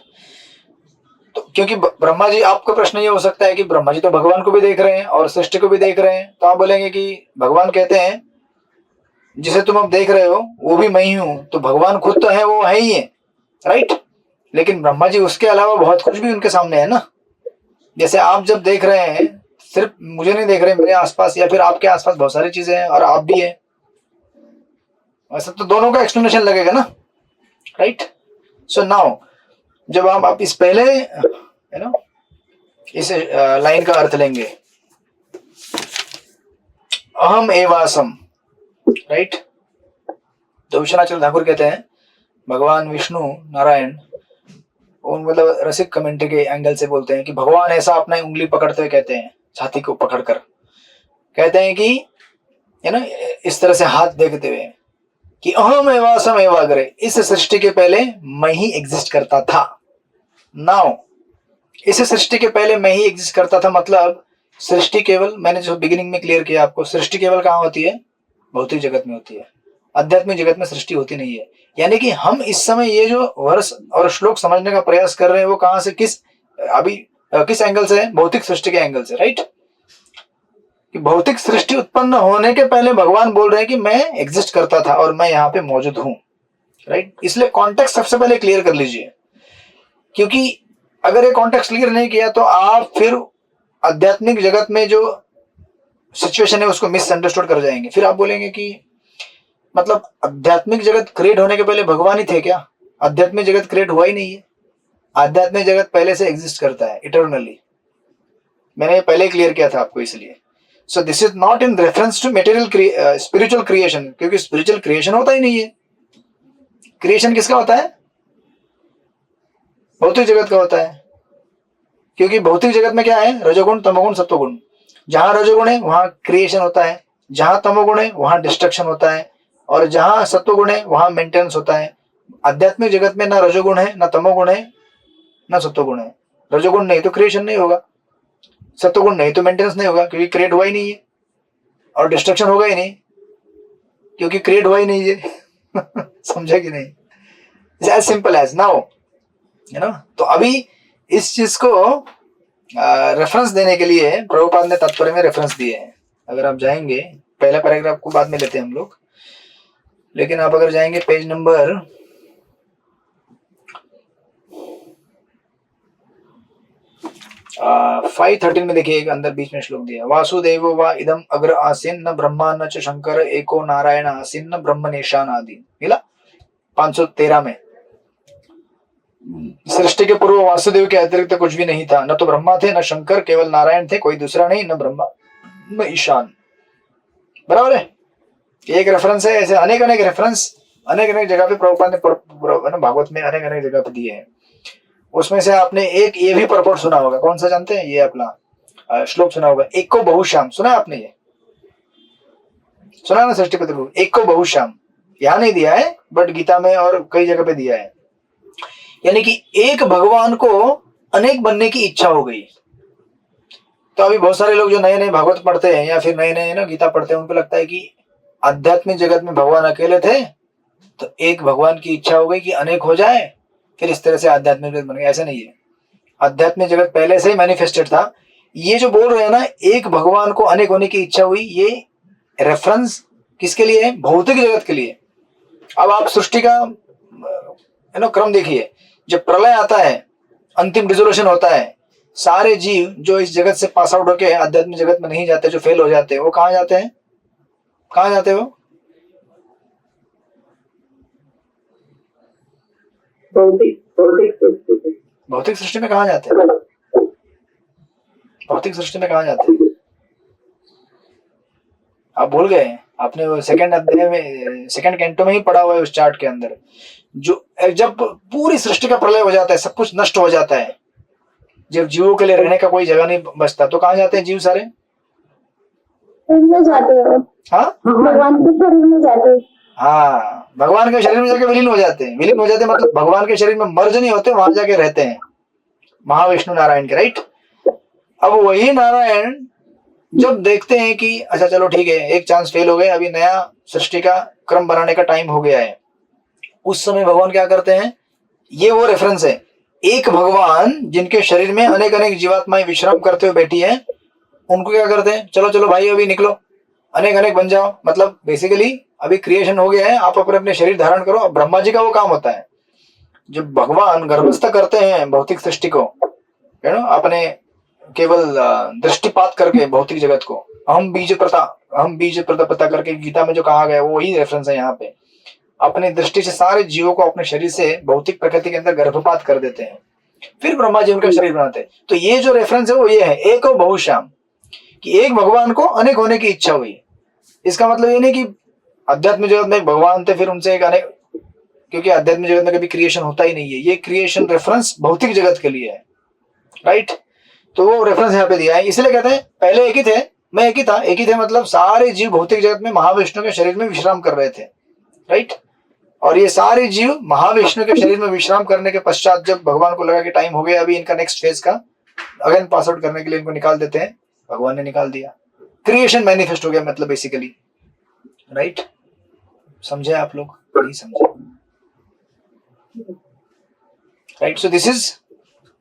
A: तो क्योंकि ब्रह्मा जी, आपका प्रश्न ये हो सकता है कि ब्रह्मा जी तो भगवान को भी देख रहे हैं और सृष्टि को भी देख रहे हैं, तो आप बोलेंगे कि भगवान कहते हैं जिसे तुम अब देख रहे हो वो भी मैं ही हूं, तो भगवान खुद तो है, वो है ही है, राइट। लेकिन ब्रह्मा जी उसके अलावा बहुत कुछ भी उनके सामने है ना। जैसे आप जब देख रहे हैं, सिर्फ मुझे नहीं देख रहे, मेरे आसपास या फिर आपके आसपास बहुत सारी चीजें हैं और आप भी हैं, वैसे तो दोनों का एक्सप्लेनेशन लगेगा ना, राइट। सो नाउ जब आप इस पहले इस लाइन का अर्थ लेंगे, अहम एवासम, राइट। तो विश्वनाथ ठाकुर कहते हैं भगवान विष्णु नारायण, उन मतलब रसिक कमेंट्री के एंगल से बोलते हैं कि भगवान ऐसा अपना उंगली पकड़ते हुए कहते हैं, छाती को पकड़कर कहते हैं कि इस तरह से हाथ देखते हुए कि अहम एवासम एवाग्रे, इस सृष्टि के पहले मैं ही एग्जिस्ट करता था। नाउ इस सृष्टि के पहले मैं ही एग्जिस्ट करता था, मतलब सृष्टि केवल, मैंने जो बिगिनिंग में क्लियर किया आपको, सृष्टि केवल कहाँ होती है? भौतिक जगत में होती है, आध्यात्मिक जगत में सृष्टि होती नहीं है। यानी कि हम इस समय ये जो वर्ष और श्लोक समझने का प्रयास कर रहे हैं वो कहां से, किस एंगल से है? भौतिक सृष्टि के एंगल से, राइट। कि भौतिक सृष्टि उत्पन्न होने के पहले भगवान बोल रहे हैं कि मैं एग्जिस्ट करता था और मैं यहाँ पे मौजूद हूं, राइट। इसलिए कॉन्टेक्स्ट सबसे पहले क्लियर कर लीजिए, क्योंकि अगर ये कॉन्टेक्स्ट क्लियर नहीं किया तो आप फिर आध्यात्मिक जगत में जो सिचुएशन है उसको मिसअंडरस्टूड कर जाएंगे। फिर आप बोलेंगे कि मतलब आध्यात्मिक जगत क्रिएट होने के पहले भगवान ही थे क्या? आध्यात्मिक जगत क्रिएट हुआ ही नहीं है, आध्यात्मिक जगत पहले से एग्जिस्ट करता है इटर्नली। मैंने ये पहले क्लियर किया था आपको, इसलिए so this is not in reference to material spiritual creation, क्योंकि स्पिरिचुअल क्रिएशन होता ही नहीं है। क्रिएशन किसका होता है? भौतिक जगत का होता है, क्योंकि भौतिक जगत में क्या है? रजोगुण, तमोगुण, सत्वगुण। जहां रजोगुण है वहां क्रिएशन होता है, जहां तमोगुण है वहां डिस्ट्रक्शन होता है, और जहां सत्वगुण है वहां मेंटेनेंस होता है। आध्यात्मिक जगत में ना रजोगुण है, ना तमोगुण है, ना सत्वगुण है। रजोगुण नहीं तो क्रिएशन नहीं होगा, सत्वगुण नहीं तो मेंटेनेंस नहीं होगा, क्योंकि क्रिएट हुआ ही नहीं है, और डिस्ट्रक्शन होगा ही नहीं क्योंकि क्रिएट हुआ ही नहीं है। समझा कि नहीं? एज सिंपल एज नाउ, है ना। तो अभी इस चीज को रेफरेंस देने के लिए प्रभुपाद ने तात्पर्य में रेफरेंस दिए हैं। अगर आप जाएंगे, पहला पैराग्राफ को बाद में लेते हैं हम लोग, लेकिन आप अगर जाएंगे पेज नंबर 513 में देखिए, एक अंदर बीच में श्लोक दिया, वासुदेवो वा इदम अग्र आसीन न ब्रह्मा न च शंकर एको नारायण आसीन न ब्रह्म निशान आदि। मिला 513 में। सृष्टि के पूर्व वासुदेव के अतिरिक्त कुछ भी नहीं था, न तो ब्रह्मा थे न शंकर, केवल नारायण थे, कोई दूसरा नहीं, न ब्रह्मा न ईशान। बराबर है, एक रेफरेंस है। ऐसे अनेक अनेक रेफरेंस अनेक अनेक जगह पे प्रभुपाद ने भागवत में अनेक अनेक जगह पे दिए हैं। उसमें से आपने एक ये भी परपोर्ट सुना होगा, कौन सा जानते हैं? ये अपना श्लोक सुना होगा, एक को बहुश्याम। सुना है आपने? ये सुना ना? सृष्टि पत्र एक को बहुश्याम यहाँ नहीं दिया है, बट गीता में और कई जगह पे दिया है। यानी कि एक भगवान को अनेक बनने की इच्छा हो गई। तो अभी बहुत सारे लोग जो नए नए भागवत पढ़ते हैं या फिर नए नए ना गीता पढ़ते हैं, उनको लगता है कि आध्यात्मिक जगत में भगवान अकेले थे, तो एक भगवान की इच्छा हो गई कि अनेक हो जाए, फिर इस तरह से आध्यात्मिक जगत बन गया। ऐसा नहीं है, आध्यात्मिक जगत पहले से ही मैनिफेस्टेड था। ये जो बोल रहे हैं ना, एक भगवान को अनेक होने की इच्छा हुई, ये रेफरेंस किसके लिए है? भौतिक जगत के लिए। अब आप सृष्टि का क्रम देखिए, जब प्रलय आता है, अंतिम डिसोल्यूशन होता है, सारे जीव जो इस जगत से पास आउट होके आध्यात्मिक जगत में नहीं जाते, जो फेल हो जाते हैं, वो कहाँ जाते हैं? कहाँ जाते हैं वो? भौतिक सृष्टि में कहाँ जाते हैं? भौतिक सृष्टि में कहाँ जाते हैं? आप भूल गए? आपने वो सेकंड अध्याय में, सेकंड कैंटो में ही पढ़ा हुआ है उस चार्ट के अंदर। जो जब पूरी सृष्टि का प्रलय हो जाता है, सब कुछ नष्ट हो जाता है, जब जीवों के लिए रहने का कोई जगह नहीं बचता, तो कहाँ जाते हैं जीव? सारे
D: जाते हैं। हाँ, भगवान के शरीर में जाते हैं।
A: हाँ, भगवान के शरीर में जाके विलीन हो जाते हैं। विलीन हो जाते हैं मतलब भगवान के शरीर में मर्ज नहीं होते, वहां जाके रहते हैं महाविष्णु नारायण के, राइट। अब वही नारायण जब देखते हैं कि अच्छा चलो ठीक है, एक चांस फेल हो गए, अभी नया सृष्टि का क्रम बनाने का टाइम हो गया है, उस समय भगवान क्या करते हैं, ये वो रेफरेंस है, एक भगवान जिनके शरीर में अनेक अनेक जीवात्माएं विश्राम करते हुए बैठी है, उनको क्या करते हैं, चलो चलो भाई अभी निकलो, अनेक अनेक बन जाओ। मतलब बेसिकली अभी क्रिएशन हो गया है, आप अपने अपने शरीर धारण करो। अब ब्रह्मा जी का वो काम होता है, जब भगवान गर्भस्थ करते हैं भौतिक सृष्टि को, है ना, अपने केवल दृष्टिपात करके भौतिक जगत को, हम बीज प्रता करके गीता में जो कहा गया वो वही रेफरेंस है यहाँ पे। अपनी दृष्टि से सारे जीवों को अपने शरीर से भौतिक प्रकृति के अंदर गर्भपात कर देते हैं, फिर ब्रह्मा जी उनका शरीर बनाते हैं। तो ये जो रेफरेंस है वो ये है, एक और बहुश्याम, कि एक भगवान को अनेक होने की इच्छा हुई। इसका मतलब ये नहीं कि अध्यात्म जगत में एक भगवान थे फिर उनसे एक अनेक, क्योंकि अध्यात्म जगत में कभी क्रिएशन होता ही नहीं है। ये क्रिएशन रेफरेंस भौतिक जगत के लिए है, राइट। तो वो रेफरेंस यहाँ पे दिया है, इसलिए कहते हैं पहले एक ही थे, मैं एक ही था। एक ही थे मतलब सारे जीव भौतिक जगत में महाविष्णु के शरीर में विश्राम कर रहे थे, राइट। और ये सारे जीव महाविष्णु के शरीर में विश्राम करने के पश्चात जब भगवान को लगा कि टाइम हो गया अभी इनका नेक्स्ट फेज का अगेन पास आउट करने के लिए इनको निकाल देते हैं, भगवान ने निकाल दिया, क्रिएशन मैनिफेस्ट हो गया, मतलब बेसिकली, राइट। समझे आप लोग? नहीं समझे? Right. So this is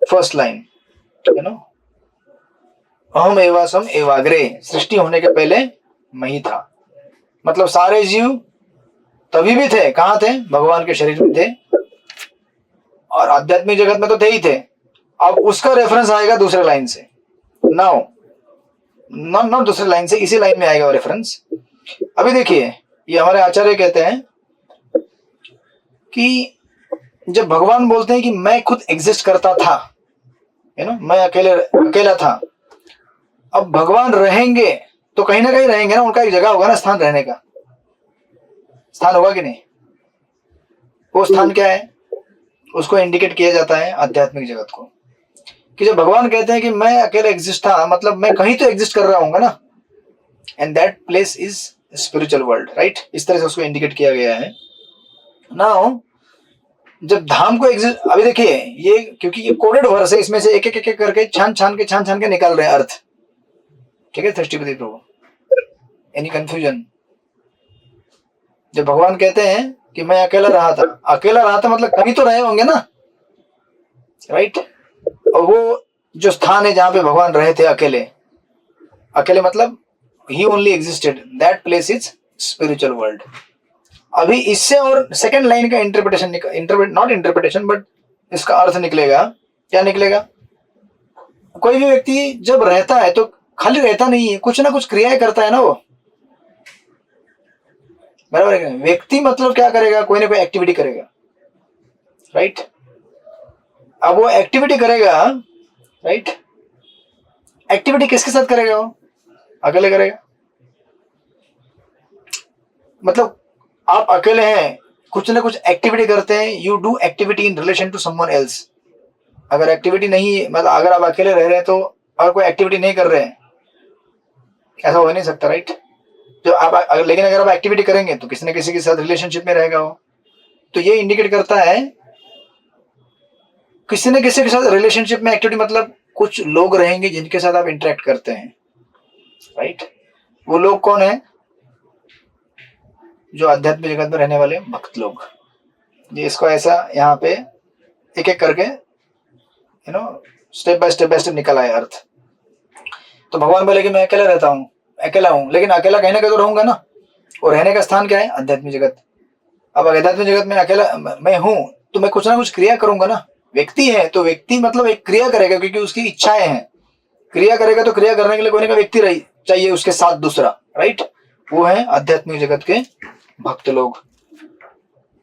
A: first line, you know, अहम एवासम एवाग्रे, सृष्टि होने के पहले मैं ही था। मतलब सारे जीव तभी भी थे, कहां थे, भगवान के शरीर में थे, और आध्यात्मिक जगत में तो थे ही थे। अब उसका रेफरेंस आएगा दूसरे लाइन से, नाउ नॉट दूसरे लाइन से, इसी लाइन में आएगा वो रेफरेंस। अभी देखिए, ये हमारे आचार्य कहते हैं कि जब भगवान बोलते हैं कि मैं खुद एग्जिस्ट करता था, यू नो, मैं अकेला था, अब भगवान रहेंगे तो कहीं ना कहीं रहेंगे ना, उनका एक जगह होगा ना, स्थान रहने का स्थान होगा कि नहीं? वो स्थान क्या है, उसको इंडिकेट किया जाता है आध्यात्मिक जगत को, कि जब भगवान कहते हैं कि मैं अकेले एग्जिस्ट था, मतलब मैं कहीं तो एग्जिस्ट कर रहा हूंगा ना, and that place is spiritual world, right. इस तरह से उसको इंडिकेट किया गया है। नाउ जब धाम को एग्जिस्ट, अभी देखिए ये, क्योंकि ये कोडेड वर्स है, इसमें से एक एक एक करके छान छान के निकाल रहे हैं अर्थ, ठीक है सृष्टिपति प्रभु, एनी कंफ्यूजन? जब भगवान कहते हैं कि मैं अकेला रहा था मतलब कहीं तो रहे होंगे ना, राइट। और वो जो स्थान है जहां पे भगवान रहे थे अकेले मतलब ही only existed, that place is spiritual world. अभी इससे और सेकेंड लाइन का नॉट इंटरप्रिटेशन बट इसका अर्थ निकलेगा, क्या निकलेगा? कोई भी व्यक्ति जब रहता है तो खाली रहता नहीं है, कुछ ना कुछ क्रियाएं करता है ना वो, बराबर है? व्यक्ति मतलब क्या करेगा, कोई ना कोई एक्टिविटी करेगा, राइट। अब वो एक्टिविटी करेगा, राइट, एक्टिविटी किसके साथ करेगा? वो अकेले करेगा। मतलब आप अकेले हैं, कुछ ना कुछ एक्टिविटी करते हैं, you do activity in relation to someone else. अगर एक्टिविटी नहीं, मतलब अगर आप अकेले रह रहे हैं तो और कोई एक्टिविटी नहीं कर रहे हैं, ऐसा हो नहीं सकता, राइट। जो आप, लेकिन अगर आप एक्टिविटी करेंगे तो किसी न किसी के साथ रिलेशनशिप में रहेगा वो। तो ये इंडिकेट करता है किसी न किसी के साथ रिलेशनशिप में एक्टिविटी, मतलब कुछ लोग रहेंगे जिनके साथ आप इंटरेक्ट करते हैं, राइट। वो लोग कौन है? जो आध्यात्मिक जगत में रहने वाले भक्त लोग। ये इसको ऐसा यहाँ पे एक एक करके, you know, step by step निकल आए अर्थ। तो भगवान बोले कि मैं अकेला हूं, लेकिन अकेला कहीं ना कहीं तो रहूंगा ना, और रहने का स्थान क्या है? आध्यात्मिक जगत। अब आध्यात्मिक जगत में अकेला मैं हूं तो मैं कुछ ना कुछ क्रिया करूंगा ना। व्यक्ति है तो व्यक्ति मतलब एक क्रिया करेगा, क्योंकि उसकी इच्छाएं हैं, क्रिया करेगा तो क्रिया करने के लिए कोई ना कोई व्यक्ति चाहिए उसके साथ दूसरा, राइट। वो है आध्यात्मिक जगत के भक्त लोग।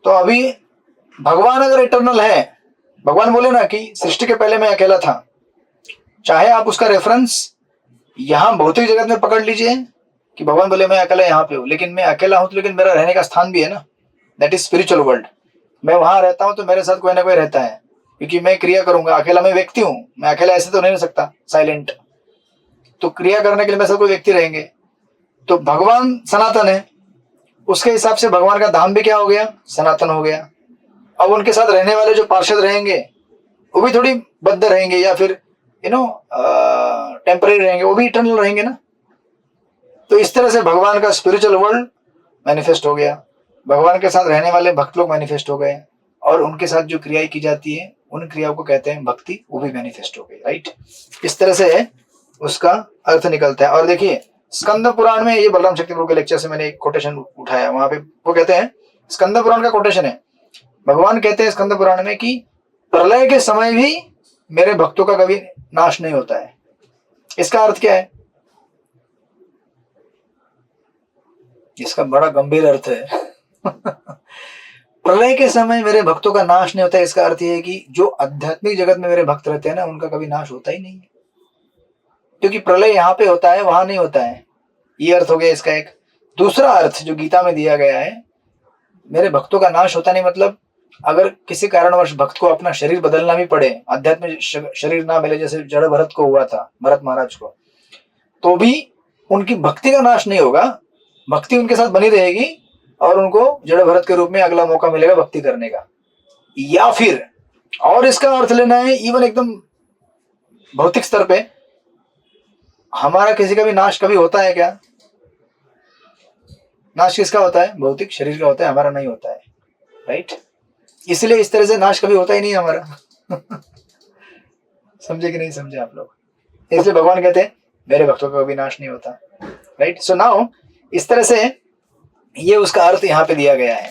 A: तो अभी भगवान अगर इटर्नल है, भगवान बोले ना कि सृष्टि के पहले मैं अकेला था, चाहे आप उसका रेफरेंस यहां भौतिक जगत में पकड़ लीजिए कि भगवान बोले मैं अकेला यहाँ पे हूं, लेकिन मैं अकेला हूं तो लेकिन मेरा रहने का स्थान भी है ना, दैट इज स्पिरिचुअल वर्ल्ड। मैं वहां रहता हूं तो मेरे साथ कोई ना कोई रहता है, क्योंकि मैं क्रिया करूंगा। अकेला मैं व्यक्ति हूं, मैं अकेला ऐसे तो नहीं रह सकता साइलेंट, तो क्रिया करने के लिए मेरे साथ कोई व्यक्ति रहेंगे। तो भगवान सनातन है, उसके हिसाब से भगवान का धाम भी क्या हो गया? सनातन हो गया। अब उनके साथ रहने वाले जो पार्षद रहेंगे वो भी थोड़ी बद्ध रहेंगे या फिर यू नो टेम्पररी रहेंगे, वो भी इटर्नल रहेंगे ना। तो इस तरह से भगवान का स्पिरिचुअल वर्ल्ड मैनिफेस्ट हो गया। भगवान के साथ रहने वाले भक्त लोग मैनिफेस्ट हो गए, और उनके साथ जो क्रियाएं की जाती है उन क्रियाओं को कहते हैं भक्ति, वो भी मैनिफेस्ट हो गई, राइट। इस तरह से उसका अर्थ निकलता है। और देखिए स्कंद पुराण में, ये बलराम शक्ति प्रभु के लेक्चर से मैंने एक कोटेशन उठाया, वहां पे वो कहते हैं, स्कंद पुराण का कोटेशन है, भगवान कहते हैं स्कंद पुराण में कि प्रलय के समय भी मेरे भक्तों का कभी नाश नहीं होता है। इसका अर्थ क्या है? इसका बड़ा गंभीर अर्थ है। प्रलय के समय मेरे भक्तों का नाश नहीं होता है, इसका अर्थ यह है कि जो आध्यात्मिक जगत में मेरे भक्त रहते हैं ना, उनका कभी नाश होता ही नहीं है, क्योंकि प्रलय यहाँ पे होता है, वहां नहीं होता है। ये अर्थ हो गया इसका एक। दूसरा अर्थ जो गीता में दिया गया है, मेरे भक्तों का नाश होता नहीं, मतलब अगर किसी कारणवश भक्त को अपना शरीर बदलना भी पड़े, आध्यात्मिक शरीर ना मिले, जैसे जड़ भरत को हुआ था, भरत महाराज को, तो भी उनकी भक्ति का नाश नहीं होगा, भक्ति उनके साथ बनी रहेगी और उनको जड़ भरत के रूप में अगला मौका मिलेगा भक्ति करने का। या फिर और इसका अर्थ लेना है इवन एकदम भौतिक स्तर पे, हमारा किसी का भी नाश कभी होता है क्या? नाश किसका होता है? भौतिक शरीर का होता है, हमारा नहीं होता है, राइट। इसलिए इस तरह से नाश कभी होता ही नहीं हमारा। समझे कि नहीं समझे आप लोग? इसलिए भगवान कहते हैं मेरे भक्तों का कभी नाश नहीं होता, राइट। सो नाउ इस तरह से ये उसका अर्थ यहाँ पे दिया गया है,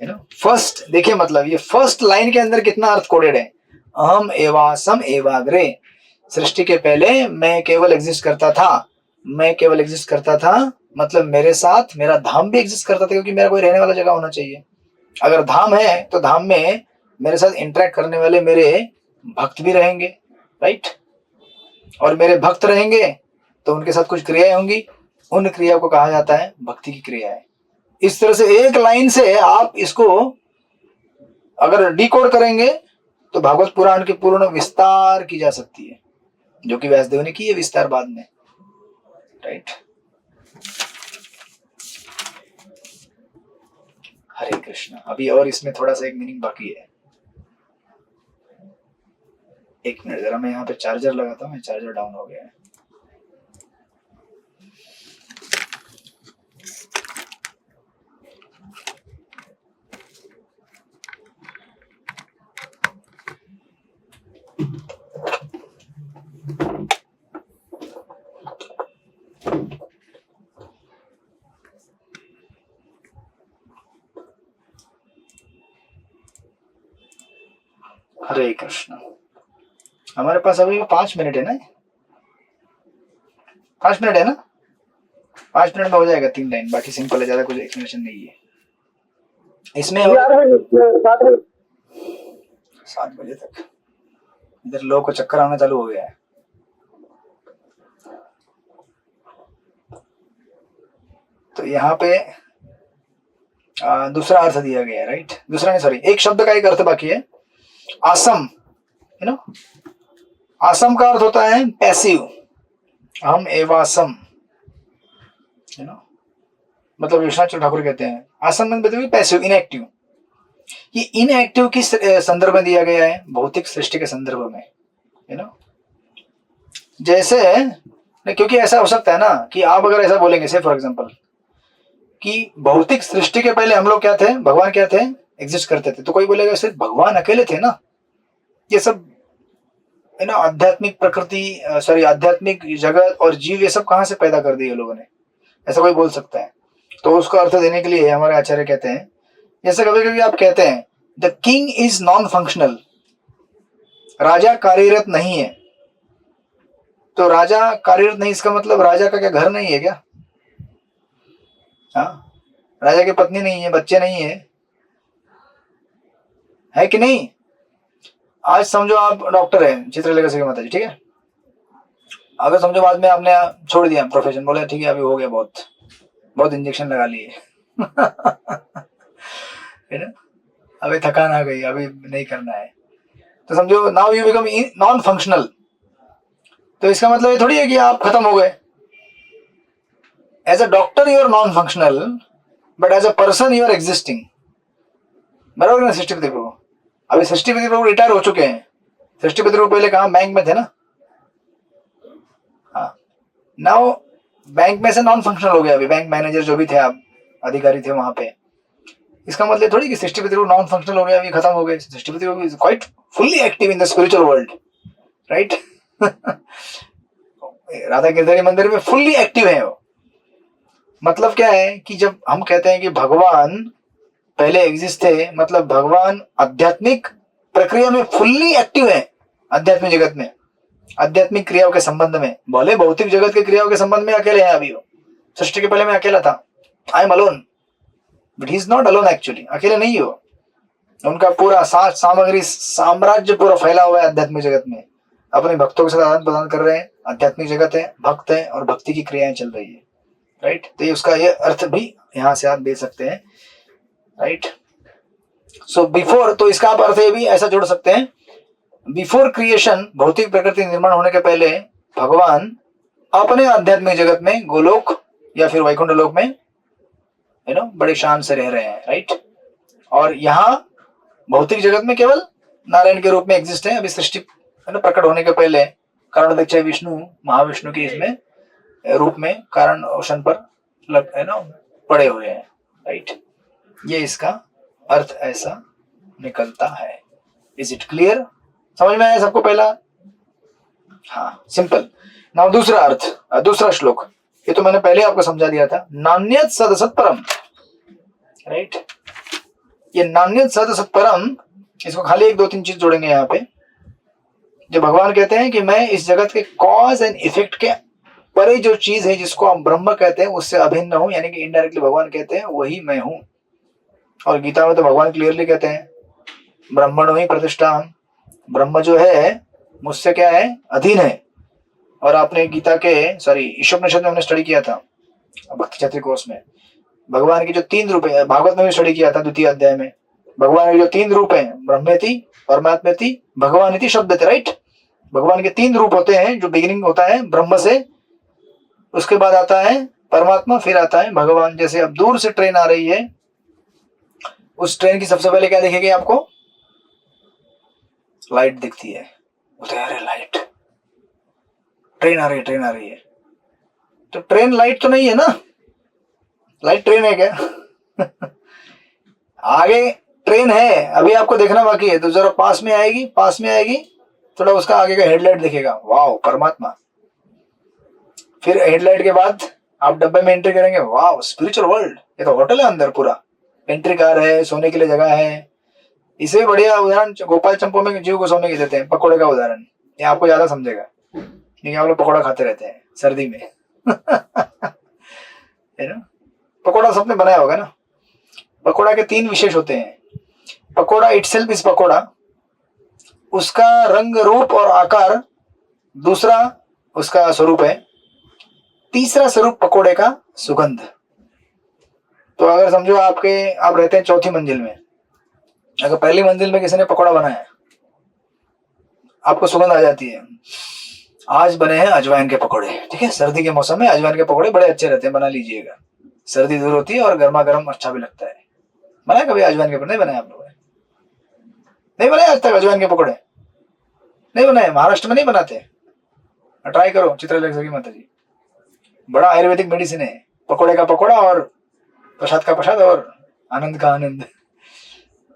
A: यू नो। फर्स्ट देखिए, मतलब ये फर्स्ट लाइन के अंदर कितना अर्थ कोडेड है। अहम एवासम एवाग्रे, सृष्टि के पहले मैं केवल एग्जिस्ट करता था, मैं केवल एग्जिस्ट करता था, मतलब मेरे साथ मेरा धाम भी एग्जिस्ट करता था, क्योंकि मेरा कोई रहने वाला जगह होना चाहिए। अगर धाम है तो धाम में मेरे साथ इंटरेक्ट करने वाले मेरे भक्त भी रहेंगे, राइट। और मेरे भक्त रहेंगे तो उनके साथ कुछ क्रियाएं होंगी, उन क्रिया को कहा जाता है भक्ति की क्रियाएं। इस तरह से एक लाइन से आप इसको अगर डिकोड करेंगे तो भागवत पुराण की पूर्ण विस्तार की जा सकती है, जो कि व्यासदेव ने की है विस्तार बाद में, राइट। हरे कृष्ण। अभी और इसमें थोड़ा सा एक मीनिंग बाकी है। एक मिनट जरा, मैं यहाँ पे चार्जर लगाता हूँ, चार्जर डाउन हो गया है। हरे कृष्ण। हमारे पास अभी 5 मिनट है ना, 5 मिनट है ना, 5 मिनट में हो जाएगा 3 लाइन, बाकी सिंपल है, ज्यादा कुछ एक्सप्लेनेशन नहीं है इसमें। 7 बजे तक इधर लोगों को चक्कर आना चालू हो गया है। तो यहाँ पे दूसरा अर्थ दिया गया है, राइट। दूसरा नहीं, सॉरी, एक शब्द का एक अर्थ बाकी है, आसम, यू नो। आसम का अर्थ होता है पैसिव, हम एवासम, यू नो, मतलब विश्वनाथ ठाकुर कहते हैं आसम में मतलब पैसिव, इनएक्टिव। ये इनएक्टिव किस संदर्भ में दिया गया है? भौतिक सृष्टि के संदर्भ में, यू नो। जैसे क्योंकि ऐसा हो सकता है ना कि आप अगर ऐसा बोलेंगे, से फॉर एग्जांपल, कि भौतिक सृष्टि के पहले हम लोग क्या थे, भगवान क्या थे, एग्जिस्ट करते थे, तो कोई बोलेगा सिर्फ भगवान अकेले थे ना, ये सब है ना, आध्यात्मिक प्रकृति, सॉरी आध्यात्मिक जगत और जीव, ये सब कहाँ से पैदा कर दिए लोगों ने, ऐसा कोई बोल सकता है। तो उसको अर्थ देने के लिए हमारे आचार्य कहते हैं, जैसे कभी कभी आप कहते हैं the king is non functional, राजा कार्यरत नहीं है, तो राजा कार्यरत नहीं, इसका मतलब राजा का क्या घर नहीं है क्या? हाँ, राजा की पत्नी नहीं है, बच्चे नहीं है कि नहीं? आज समझो आप डॉक्टर हैं, चित्रलेखा सिंह माता जी, ठीक है। अगर समझो बाद में आपने छोड़ दिया प्रोफेशन, बोले ठीक है अभी हो गया, बहुत इंजेक्शन लगा लिए, है ना, अभी थकान आ गई, अभी नहीं करना है, तो समझो now you become non functional. तो इसका मतलब ये थोड़ी है कि आप खत्म हो गए। As a doctor you are non functional, but as a person you are existing, बराबर ना सृष्टिपति प्रभु? अभी सृष्टिपति प्रभु रिटायर हो चुके हैं। सृष्टिपति प्रभु पहले कहाँ, बैंक में थे ना। हाँ, नाउ बैंक में से नॉन फंक्शनल हो गया, अभी बैंक मैनेजर जो भी थे आप, अधिकारी थे वहां पे, इसका मतलब थोड़ी कि सृष्टिपति रूप नॉन फंक्शनल हो गया, अभी खत्म हो गए। सृष्टिपति रूप is quite fully active in the spiritual world, right. Radha Girdhari मंदिर में फुल्ली एक्टिव है वो। मतलब क्या है कि जब हम कहते हैं कि भगवान पहले एग्जिस्ट थे, मतलब भगवान आध्यात्मिक प्रक्रिया में फुल्ली एक्टिव है, आध्यात्मिक जगत में, आध्यात्मिक क्रियाओं के संबंध में। भले भौतिक जगत के क्रियाओं के संबंध में अकेले हैं अभी वो, सृष्टि के पहले मैं अकेला था, I am alone, but he is not alone actually, अकेले नहीं हो। उनका पूरा सामग्री साम्राज्य पूरा फैला हुआ है आध्यात्मिक जगत में, अपने भक्तों के साथ आदान प्रदान कर रहे हैं। आध्यात्मिक जगत है, भक्त है और भक्ति की क्रियाएं चल रही है, राइट। तो ये उसका ये अर्थ भी यहां से आप दे सकते हैं, राइट। सो बिफोर, तो इसका आप अर्थ ये भी ऐसा जोड़ सकते हैं, बिफोर क्रिएशन, भौतिक प्रकृति निर्माण होने के पहले भगवान अपने आध्यात्मिक जगत में गोलोक या फिर वैकुंठ लोक में बड़े शान से रह रहे हैं, राइट। और यहाँ भौतिक जगत में केवल नारायण के रूप में एग्जिस्ट है। अभी सृष्टि प्रकट होने के पहले कारण दक्ष विष्णु, महाविष्णु के इसमें रूप में कारण ओशन पर पड़े हुए हैं, राइट। ये इसका अर्थ ऐसा निकलता है। Is it clear? समझ में आया सबको पहला? हाँ, सिंपल। नाउ दूसरा अर्थ, दूसरा श्लोक, ये तो मैंने पहले आपको समझा दिया था। नान्यत सद सत्परम, राइट। ये नान्यत सद सत्परम, इसको खाली 1-2-3 चीज जोड़ेंगे यहाँ पे। जो भगवान कहते हैं कि मैं इस जगत के कॉज एंड इफेक्ट के परे जो चीज है जिसको हम ब्रह्म कहते हैं उससे अभिन्न हूं, यानी कि इनडायरेक्टली भगवान कहते हैं वही मैं हूं। और गीता में तो भगवान क्लियरली कहते हैं ब्रह्मणो ही प्रतिष्ठा, ब्रह्म जो है मुझसे क्या है, अधीन है। और आपने गीता के ईशोपनिषद में हमने स्टडी किया था भक्ति चतुर्थ कोर्स में, भगवान के जो 3 रूप है, भागवत में भी स्टडी किया था 2य अध्याय में। भगवान के जो 3 रूप हैं, ब्रह्मेति, परमात्मेति, भगवानिति शब्दते, राइट। भगवान के 3 रूप होते हैं, जो बिगिनिंग होता है ब्रह्म से, उसके बाद आता है परमात्मा, फिर आता है भगवान। जैसे अब दूर से ट्रेन आ रही है, उस ट्रेन की सबसे पहले क्या दिखेगी आपको? लाइट दिखती है। अरे लाइट, ट्रेन आ रही है। तो ट्रेन लाइट तो नहीं है ना, लाइट ट्रेन है क्या? आगे ट्रेन है, अभी आपको देखना बाकी है, तो जरा पास में आएगी, थोड़ा उसका आगे का हेडलाइट दिखेगा, वाह परमात्मा। फिर हेडलाइट के बाद आप डब्बे में एंट्री करेंगे, वाह स्पिरिचुअल वर्ल्ड, ये तो होटल है अंदर पूरा, एंट्री कार है, सोने के लिए जगह है। इसे बढ़िया उदाहरण गोपाल चंपो में जीव गोस्वामी के देते हैं, पकोड़े का उदाहरण, ये आपको ज्यादा समझेगा क्योंकि आप लोग पकोड़ा खाते रहते हैं सर्दी में। है ना, पकोड़ा सबने बनाया होगा ना। पकोड़ा के 3 विशेष होते हैं। पकोड़ा इटसेल्फ इज पकोड़ा, उसका रंग, रूप और आकार दूसरा उसका स्वरूप है। तीसरा स्वरूप पकोड़े का सुगंध। तो अगर समझो आप रहते हैं 4थी मंजिल में, अगर पहली मंजिल में किसी ने पकोड़ा बनाया, आपको सुगंध आ जाती है, आज बने हैं अजवाइन के पकोड़े, ठीक है। सर्दी के मौसम में अजवाइन के पकोड़े बड़े अच्छे रहते हैं, बना लीजिएगा, सर्दी दूर होती है और गर्मा गर्म अच्छा भी लगता है। बनाया कभी अजवाइन के पकोड़े? नहीं बनाए आप लोगों ने? नहीं बनाए आज तक अजवाइन के पकोड़े? नहीं बनाए? महाराष्ट्र में नहीं बनाते? ट्राई करो, चित्रलेखा माता जी, बड़ा आयुर्वेदिक मेडिसिन है। पकोड़े का पकोड़ा और प्रसाद का प्रसाद और आनंद का आनंद।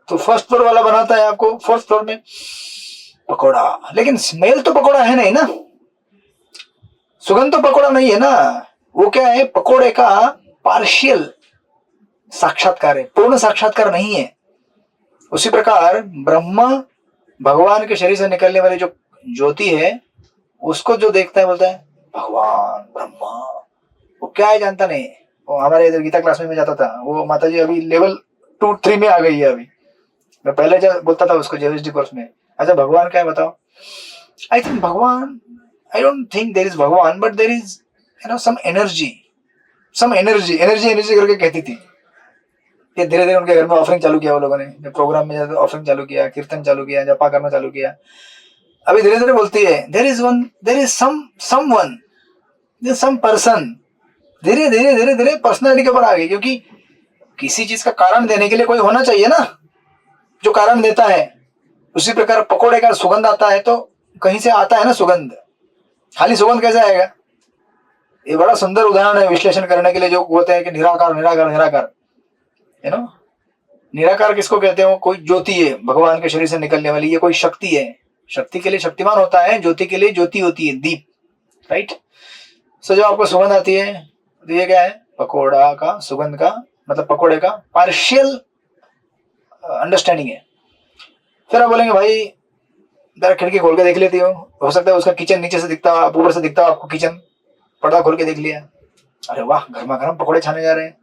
A: तो फर्स्ट फ्लोर वाला बनाता है आपको 4th फ्लोर में पकोड़ा, लेकिन स्मेल तो पकोड़ा है नहीं ना, सुगंध तो पकोड़ा नहीं है ना। वो क्या है, पकोड़े का पार्शियल साक्षात्कार है, पूर्ण साक्षात्कार नहीं है। उसी प्रकार ब्रह्मा भगवान के शरीर से निकलने वाली जो ज्योति है, उसको जो देखता है बोलता है भगवान ब्रह्मा। वो क्या है जानता नहीं। वो हमारे इधर गीता क्लास में मैं जाता था, वो माता जी अभी लेवल 2-3 में आ गई है। अभी मैं पहले जब बोलता था उसको जेएसडी कोर्स में, अच्छा भगवान क्या है बताओ? I think Bhagwan, I don't think there is Bhagwan, but there is some energy करके कहती थी। ये धीरे धीरे उनके घर में ऑफरिंग चालू किया वो लोगों ने, जब प्रोग्राम में ऑफरिंग चालू किया, कीर्तन चालू किया, जपा करना चालू किया। अभी धीरे धीरे बोलती है देयर इज सम पर्सन। धीरे धीरे पर्सनैलिटी के ऊपर आ गई, क्योंकि किसी चीज का कारण देने के लिए कोई होना चाहिए ना, जो कारण देता है। उसी प्रकार पकोड़े का सुगंध आता है तो कहीं से आता है ना सुगंध, खाली सुगंध कैसे आएगा? ये बड़ा सुंदर उदाहरण है विश्लेषण करने के लिए, जो होते हैं कि निराकार निराकार निराकार, निराकार किसको कहते हैं? वो कोई ज्योति है, भगवान के शरीर से निकलने वाली, ये कोई शक्ति है। शक्ति के लिए शक्तिमान होता है, ज्योति के लिए ज्योति होती है, दीप, राइट। सो जो आपको सुगंध आती है, तो ये क्या है? पकोड़ा का सुगंध का मतलब पकोड़े का पार्शियल अंडरस्टैंडिंग है। फिर आप बोलेंगे भाई जरा खिड़की खोल के देख लेती हो सकता है उसका किचन नीचे से दिखता हो, ऊपर से दिखता हो आपको किचन, पर्दा खोल के देख लिया, अरे वाह गर्मा गर्म पकोड़े छाने जा रहे हैं।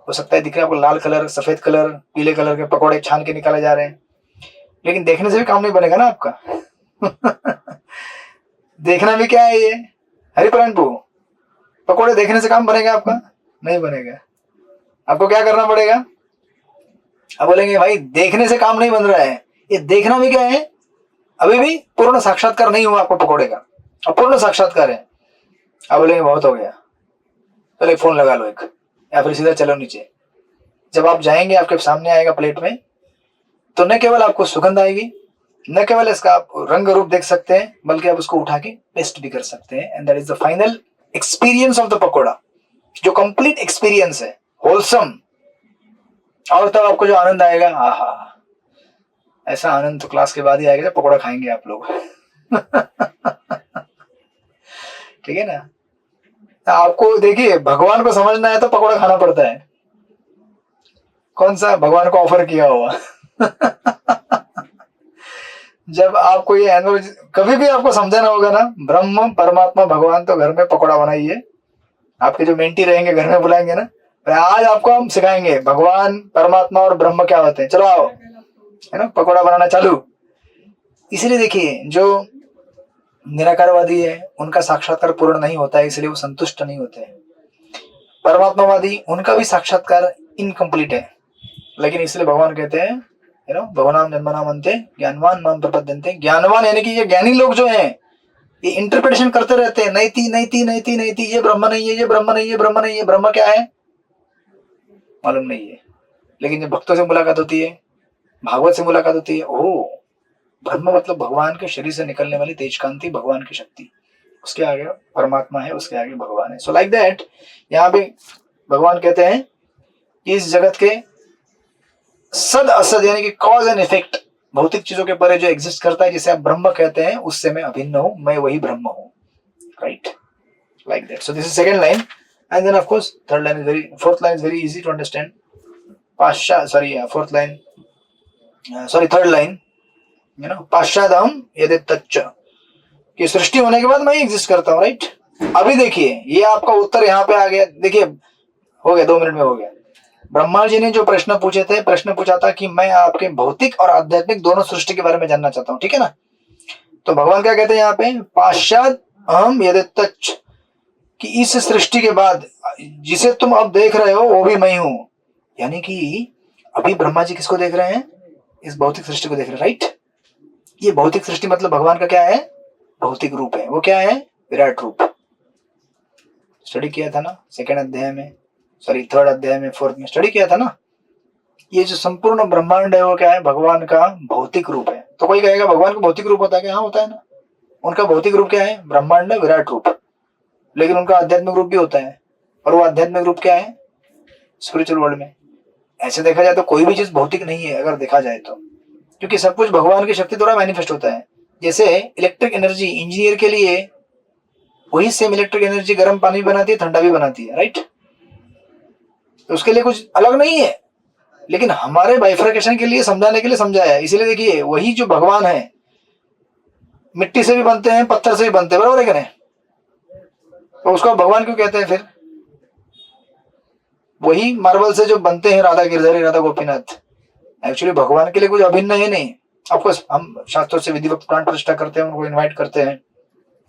A: हो सकता है दिख रहा है आपको लाल कलर, सफेद कलर, पीले कलर के पकोड़े छान के निकाले जा रहे हैं, लेकिन देखने से भी काम नहीं बनेगा ना आपका। देखना भी क्या है ये हरिपरंपु, पकोड़े देखने से काम बनेगा आपका? नहीं बनेगा। आपको क्या करना पड़ेगा? अब बोलेंगे भाई देखने से काम नहीं बन रहा है, ये देखना भी क्या है? अभी भी पूर्ण साक्षात्कार नहीं हुआ आपको पकोड़े का, अपूर्ण साक्षात्कार है। अब बोलेंगे बहुत हो गया, चलो एक फोन लगा लो एक, या फिर सीधा चलो नीचे। जब आप जाएंगे आपके सामने आएगा प्लेट में, तो न केवल आपको सुगंध आएगी, न केवल इसका आप रंग रूप देख सकते हैं, बल्कि आप उसको उठा के टेस्ट भी कर सकते हैं। And that is the final experience of the pakora, जो कंप्लीट एक्सपीरियंस है, होलसम। और तब आपको जो आनंद आएगा, आहा, ऐसा आनंद तो क्लास के बाद ही आएगा जब पकोड़ा खाएंगे आप लोग। ठीक है ना? आपको देखिए भगवान को समझना है तो पकोड़ा खाना पड़ता है। कौन सा भगवान को ऑफर किया हुआ। जब आपको ये कभी भी आपको समझाना होगा ना, ब्रह्म परमात्मा भगवान, तो घर में पकोड़ा बनाइए। आपके जो मेंटी रहेंगे घर में बुलाएंगे ना, आज आपको हम सिखाएंगे भगवान परमात्मा और ब्रह्म क्या होते हैं, चलो आओ, है ना, पकोड़ा बनाना चालू। इसलिए देखिए जो निराकारवादी है उनका साक्षात्कार पूर्ण नहीं होता है, इसलिए वो संतुष्ट नहीं होते हैं। परमात्मावादी उनका भी साक्षात्कार इनकम्प्लीट है, लेकिन इसलिए भगवान कहते हैं भगवान जन्मनाम अंते ज्ञानवान माम प्रपद्यन्ते। ज्ञानवान यानी कि ये ज्ञानी लोग जो हैं ये इंटरप्रिटेशन करते रहते हैं, नैति नैति नैति नैति, ये ब्रह्म नहीं है, ये ब्रह्म नहीं है, ब्रह्म नहीं है, ब्रह्म क्या है मालूम नहीं है। लेकिन जब भक्तों से मुलाकात होती है, भागवत से मुलाकात होती है, ओह ब्रह्म मतलब भगवान के शरीर से निकलने वाली तेजकांति, भगवान की शक्ति, उसके आगे परमात्मा है, उसके आगे भगवान है। सो लाइक दैट यहाँ पे भगवान कहते हैं कि इस जगत के सद असद यानी कि कॉज एंड इफेक्ट, भौतिक चीजों के परे जो एग्जिस्ट करता है, जिसे आप ब्रह्म कहते हैं, उससे मैं अभिन्न हूं, मैं वही ब्रह्म हूं, right, like that. So this is second line, and then of course third line is very, fourth line is very easy to understand. Third line, पाश्चादहम यदि तच्च, कि सृष्टि होने के बाद मैं एग्जिस्ट करता हूं, राइट। अभी देखिए ये आपका उत्तर यहाँ पे आ गया, देखिए हो गया, 2 मिनट में हो गया। ब्रह्मा जी ने जो प्रश्न पूछे थे, प्रश्न पूछा था कि मैं आपके भौतिक और आध्यात्मिक दोनों सृष्टि के बारे में जानना चाहता हूं, ठीक है ना। तो भगवान क्या कहते हैं यहाँ पे, पाश्चात अहम यदि तच्च, कि इस सृष्टि के बाद जिसे तुम अब देख रहे हो वो भी मैं हूं। यानी कि अभी ब्रह्मा जी किसको देख रहे हैं, इस भौतिक सृष्टि को देख रहे हैं, राइट। ये भौतिक सृष्टि मतलब भगवान का क्या है, भौतिक रूप है। वो क्या है, विराट रूप। स्टडी किया था ना सेकंड अध्याय में, थर्ड अध्याय में, फोर्थ में स्टडी किया था ना। ये जो संपूर्ण ब्रह्मांड है वो क्या है, भगवान का भौतिक रूप है। तो कोई कहेगा भगवान का भौतिक रूप होता है क्या? हाँ होता है ना। उनका भौतिक रूप क्या है, ब्रह्मांड है, विराट रूप। लेकिन उनका आध्यात्मिक रूप भी होता है, और वो आध्यात्मिक रूप क्या है, स्पिरिचुअल वर्ल्ड में। ऐसे देखा जाए तो कोई भी चीज भौतिक नहीं है अगर देखा जाए तो, क्योंकि सब कुछ भगवान की शक्ति द्वारा मैनिफेस्ट होता है। जैसे इलेक्ट्रिक एनर्जी इंजीनियर के लिए वही सेम इलेक्ट्रिक एनर्जी गर्म पानी भी बनाती है, ठंडा भी बनाती है, राइट। तो उसके लिए कुछ अलग नहीं है, लेकिन हमारे बाइफर्केशन के लिए, समझाने के लिए समझाया है। इसीलिए देखिए वही जो भगवान है मिट्टी से भी बनते हैं, पत्थर से भी बनते हैं, बराबर है कि नहीं। तो उसको भगवान क्यों कहते हैं फिर? वही मार्बल से जो बनते हैं राधा गिरधरी, राधा गोपीनाथ, एक्चुअली भगवान के लिए कुछ अभिन्न है नहीं। ऑफकोर्स हम शास्त्रों से विधिवत प्राण प्रतिष्ठा करते हैं, उनको इनवाइट करते हैं,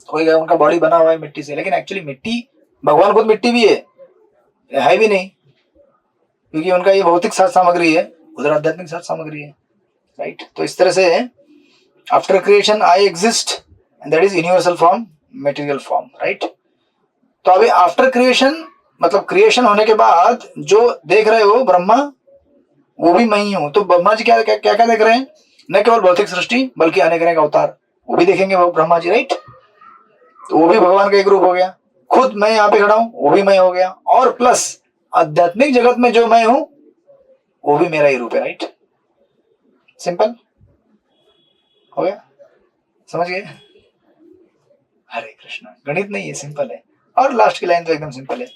A: कोई उनका बॉडी बना हुआ है मिट्टी से, लेकिन एक्चुअली मिट्टी, भगवान खुद मिट्टी भी है भी नहीं, क्योंकि उनका ये भौतिक साध सामग्री है, उधर आध्यात्मिक साध सामग्री है, राइट। तो इस तरह से after creation I exist and that is universal form, material form, right. तो अभी आफ्टर क्रिएशन मतलब क्रिएशन होने के बाद जो देख रहे हो ब्रह्मा, वो भी मैं ही हूं। तो ब्रह्मा जी क्या क्या क्या, क्या देख रहे हैं, न केवल भौतिक सृष्टि बल्कि अनेक अनेक अवतार, वो भी देखेंगे वो ब्रह्मा जी, राइट। तो वो भी भगवान का एक रूप हो गया। खुद मैं यहाँ पे खड़ा हूं, वो भी मैं हो गया, और प्लस आध्यात्मिक जगत में जो मैं हूं वो भी मेरा ही रूप है, राइट? सिंपल हो गया, समझ गए? हरे कृष्णा, गणित नहीं है, सिंपल है। और लास्ट की लाइन तो एकदम सिंपल है।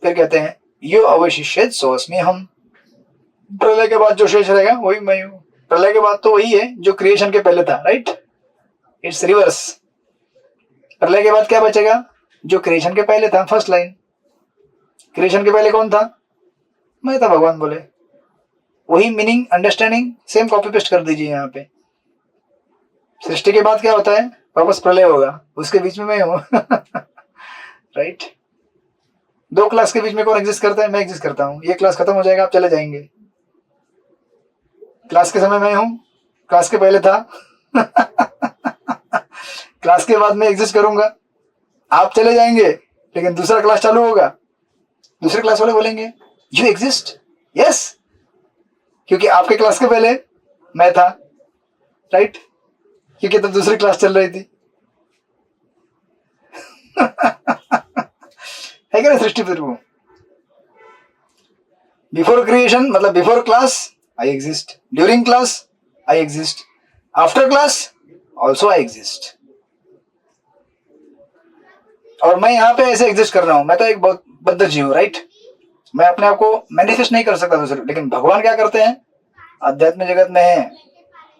A: फिर कहते हैं यो अवशिष्येत सोऽस्मि अहम्। प्रलय के बाद जो शेष रहेगा वही मैं हूं। प्रलय के बाद तो वही है जो क्रिएशन के पहले था, राइट? It's reverse. प्रलय के बाद क्या बचेगा? जो क्रिएशन के पहले था, फर्स्ट लाइन। क्रिएशन के पहले कौन था? मैं था, भगवान बोले। वही meaning, understanding same copy paste कर दीजिए यहाँ पे। सृष्टि के बाद क्या होता है? वापस प्रलय होगा, उसके बीच में मैं हूं। राइट? दो क्लास के बीच में कौन एग्जिस्ट करता है? मैं एग्जिस्ट करता हूं। ये क्लास खत्म हो जाएगा, आप चले जाएंगे। क्लास के समय मैं हूं, क्लास के पहले था। क्लास के बाद मैं एग्जिस्ट करूंगा, आप चले जाएंगे, लेकिन दूसरा क्लास चालू होगा। दूसरे क्लास वाले बोलेंगे यू एग्जिस्ट, यस, क्योंकि आपके क्लास के पहले मैं था, राइट? क्योंकि तब दूसरी क्लास चल रही थी। है क्या सृष्टि प्रभु? बिफोर क्रिएशन मतलब before class I exist, during class I exist, after class also I exist. और मैं यहाँ पे ऐसे एग्जिस्ट कर रहा हूं। मैं तो एक बहुत बद्ध जीव हूं, राइट? मैं अपने आप को मैनिफेस्ट नहीं कर सकता दूसरे, लेकिन भगवान क्या करते हैं? आध्यात्मिक जगत में है,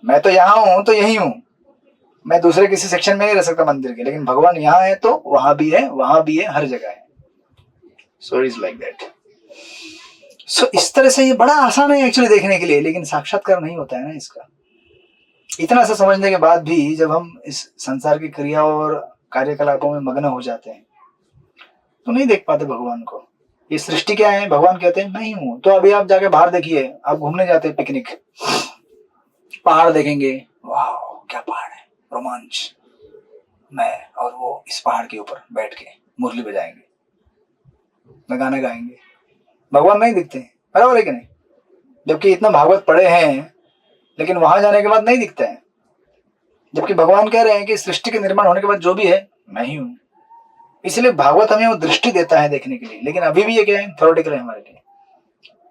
A: मैं तो यहाँ हूं तो यही हूं, मैं दूसरे किसी सेक्शन में नहीं रह सकता मंदिर के, लेकिन भगवान यहाँ है तो वहां भी है, वहां भी है, हर जगह है। So it is like that. So इस तरह से ये बड़ा आसान है एक्चुअली देखने के लिए, लेकिन साक्षात्कार नहीं होता है ना इसका। इतना सा समझने के बाद भी जब हम इस संसार की क्रिया और कार्यकलापों में मग्न हो जाते हैं तो नहीं देख पाते भगवान को। ये सृष्टि क्या है? भगवान कहते हैं मैं ही हूं। तो अभी आप जाके बाहर देखिए, आप घूमने जाते हैं पिकनिक, पहाड़ देखेंगे, वाह क्या पहाड़ है, रोमांच। मैं और वो इस पहाड़ के ऊपर बैठ के मुरली बजाएंगे, मैं गाना गाएंगे, भगवान नहीं दिखते, बराबर है कि नहीं? जबकि इतना भागवत पढ़े हैं, लेकिन वहां जाने के बाद नहीं दिखते हैं। जबकि भगवान कह रहे हैं कि सृष्टि के निर्माण होने के बाद जो भी है मैं ही हूं। इसलिए भागवत हमें वो दृष्टि देता है देखने के लिए, लेकिन अभी भी ये क्या है? थ्योरेटिकल है हमारे लिए।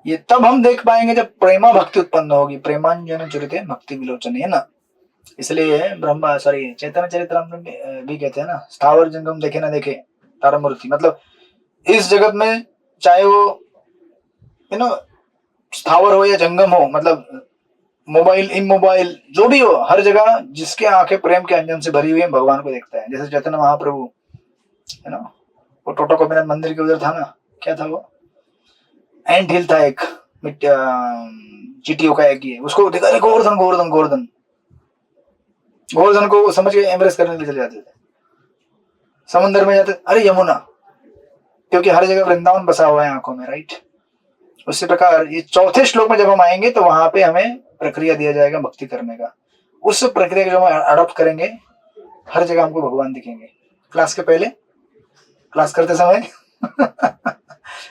A: ये तब हम देख पाएंगे जब प्रेमा भक्ति उत्पन्न होगी। प्रेमांजन चरिते भक्ति विलोचन, है ना? इसलिए चैतन्य चरित्रामृत भी कहते हैं ना, स्थावर जंगम देखे ना देखे तारामूर्ति। मतलब इस जगत में चाहे वो स्थावर हो या जंगम हो, मतलब मोबाइल इमोबाइल जो भी हो, हर जगह जिसके आंखें प्रेम के अंजन से भरी हुई है भगवान को देखता है। जैसे चैतन्य महाप्रभु है ना, वो टोटो गोपीनाथ मंदिर के उधर था ना, क्या था वो, एंट हिल था एक, चीटियों का एक ही है, उसको देखा, अरे गोवर्धन गोवर्धन गोवर्धन, गोवर्धन को समझ के एम्ब्रेस करने के लिए चले जाते थे। समंदर में जाते, अरे यमुना, क्योंकि हर जगह वृंदावन बसा हुआ है आंखों में, राइट? उसी प्रकार ये चौथे श्लोक में जब हम आएंगे तो वहां पे हमें प्रक्रिया दिया जाएगा भक्ति करने का। उस प्रक्रिया को जो हम अडॉप्ट करेंगे, हर जगह हमको भगवान दिखेंगे। क्लास के पहले, क्लास करते समय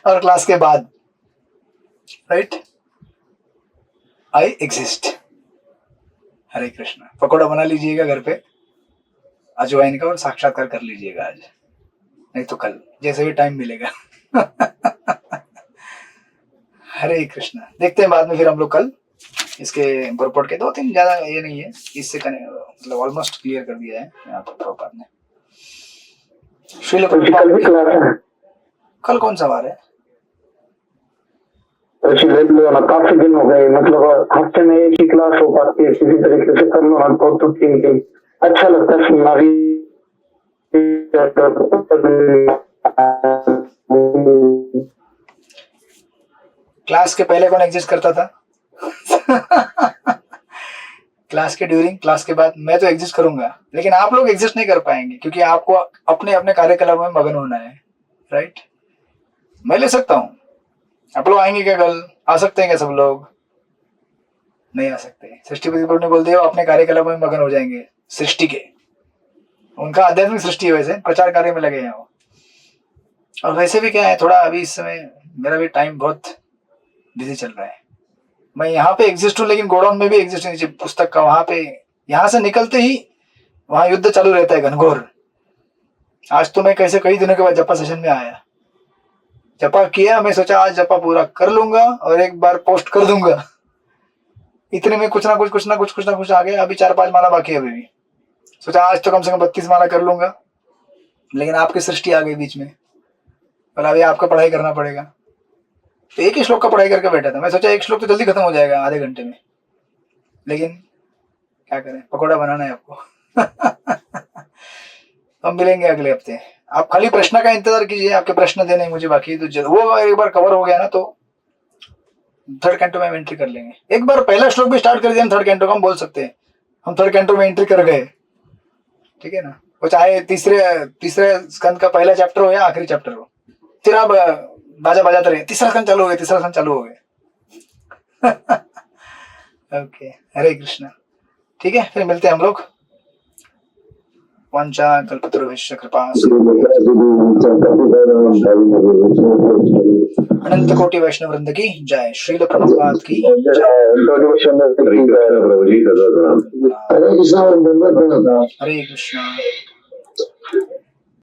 A: और क्लास के बाद, right? I exist. Hare Krishna. Pakora बना लीजिएगा घर पे अजवाइन का और साक्षात्कार कर लीजिएगा आज, नहीं तो कल, जैसे भी टाइम मिलेगा। हरे कृष्णा। देखते हैं बाद में फिर हम लोग कल इसके परपोर्ट के 2-3 ज्यादा ये नहीं है, इससे मतलब ऑलमोस्ट क्लियर कर दिया है यहाँ पर प्रभुपाद ने।
E: कल भी क्लास है?
A: कल कौन सा वार है?
E: काफी दिन हो गए, मतलब हफ्ते में एक ही क्लास हो पाती है, किसी तरीके से कर लो ना तो ठीक है, अच्छा लगता है सुनना भी।
A: क्लास के पहले कौन एग्जिस्ट करता था? क्लास के ड्यूरिंग, क्लास के बाद मैं तो एग्जिस्ट करूंगा, लेकिन आप लोग एग्जिस्ट नहीं कर पाएंगे क्योंकि आपको अपने अपने कार्यकलाप में मगन होना है, राइट? मैं ले सकता हूं, आप लोग आएंगे क्या कल? आ सकते हैं क्या सब लोग? नहीं आ सकते। सृष्टिपति प्रभु ने बोल दिया अपने कार्यकलाप में मगन हो जाएंगे सृष्टि के। उनका आध्यात्मिक सृष्टि है, वैसे प्रचार कार्य में लगे हैं वो। और वैसे भी क्या है, थोड़ा अभी इस समय मेरा भी टाइम बहुत बिजी चल रहा है। मैं यहाँ पे एग्जिस्ट हूँ, लेकिन गोडाउन में भी एग्जिस्ट है पुस्तक का। वहां पे यहाँ से निकलते ही वहां युद्ध चालू रहता है घनघोर। आज तो मैं कैसे कई दिनों के बाद जपा सेशन में आया, जपा किया, मैं सोचा आज जपा पूरा कर लूंगा और एक बार पोस्ट कर दूंगा। इतने में कुछ ना कुछ आ गया। अभी 4-5 माला बाकी है अभी भी। सोचा आज तो कम से कम 32 माला कर लूंगा, लेकिन आपकी सृष्टि आ गई बीच में, और अभी आपको पढ़ाई करना पड़ेगा। तो एक ही श्लोक का पढ़ाई करके बैठा था। मैं सोचा एक श्लोक तो जल्दी खत्म हो जाएगा आधे घंटे में, लेकिन क्या करें, पकौड़ा बनाना है आपको। हम मिलेंगे अगले हफ्ते। आप खाली प्रश्न का इंतजार कीजिए, आपके प्रश्न देने मुझे बाकी है, तो वो एक बार कवर हो गया ना तो 3rd कैंटो में हम एंट्री कर लेंगे। एक बार पहला श्लोक भी स्टार्ट कर दिया हम 3rd कैंटो का, हम बोल सकते हैं हम 3rd कैंटो में एंट्री कर गए, ठीक है ना। वो चाहे तीसरे स्कंद का पहला चैप्टर हो या आखिरी चैप्टर हो, फिर आप बाजा बजाते रहे, तीसरा स्कंद चालू हो गए। ओके, हरे कृष्णा। ठीक है, फिर मिलते हैं हम लोग। वांछा कल्पतरुभ्यश्च कृपा अनंत कोटि वैष्णव वृंद की जय। श्रील प्रभुपाद की जय।
C: हरे कृष्ण प्रभु जी,
B: हरे कृष्णा और धन्यवाद।
A: हरे कृष्णा।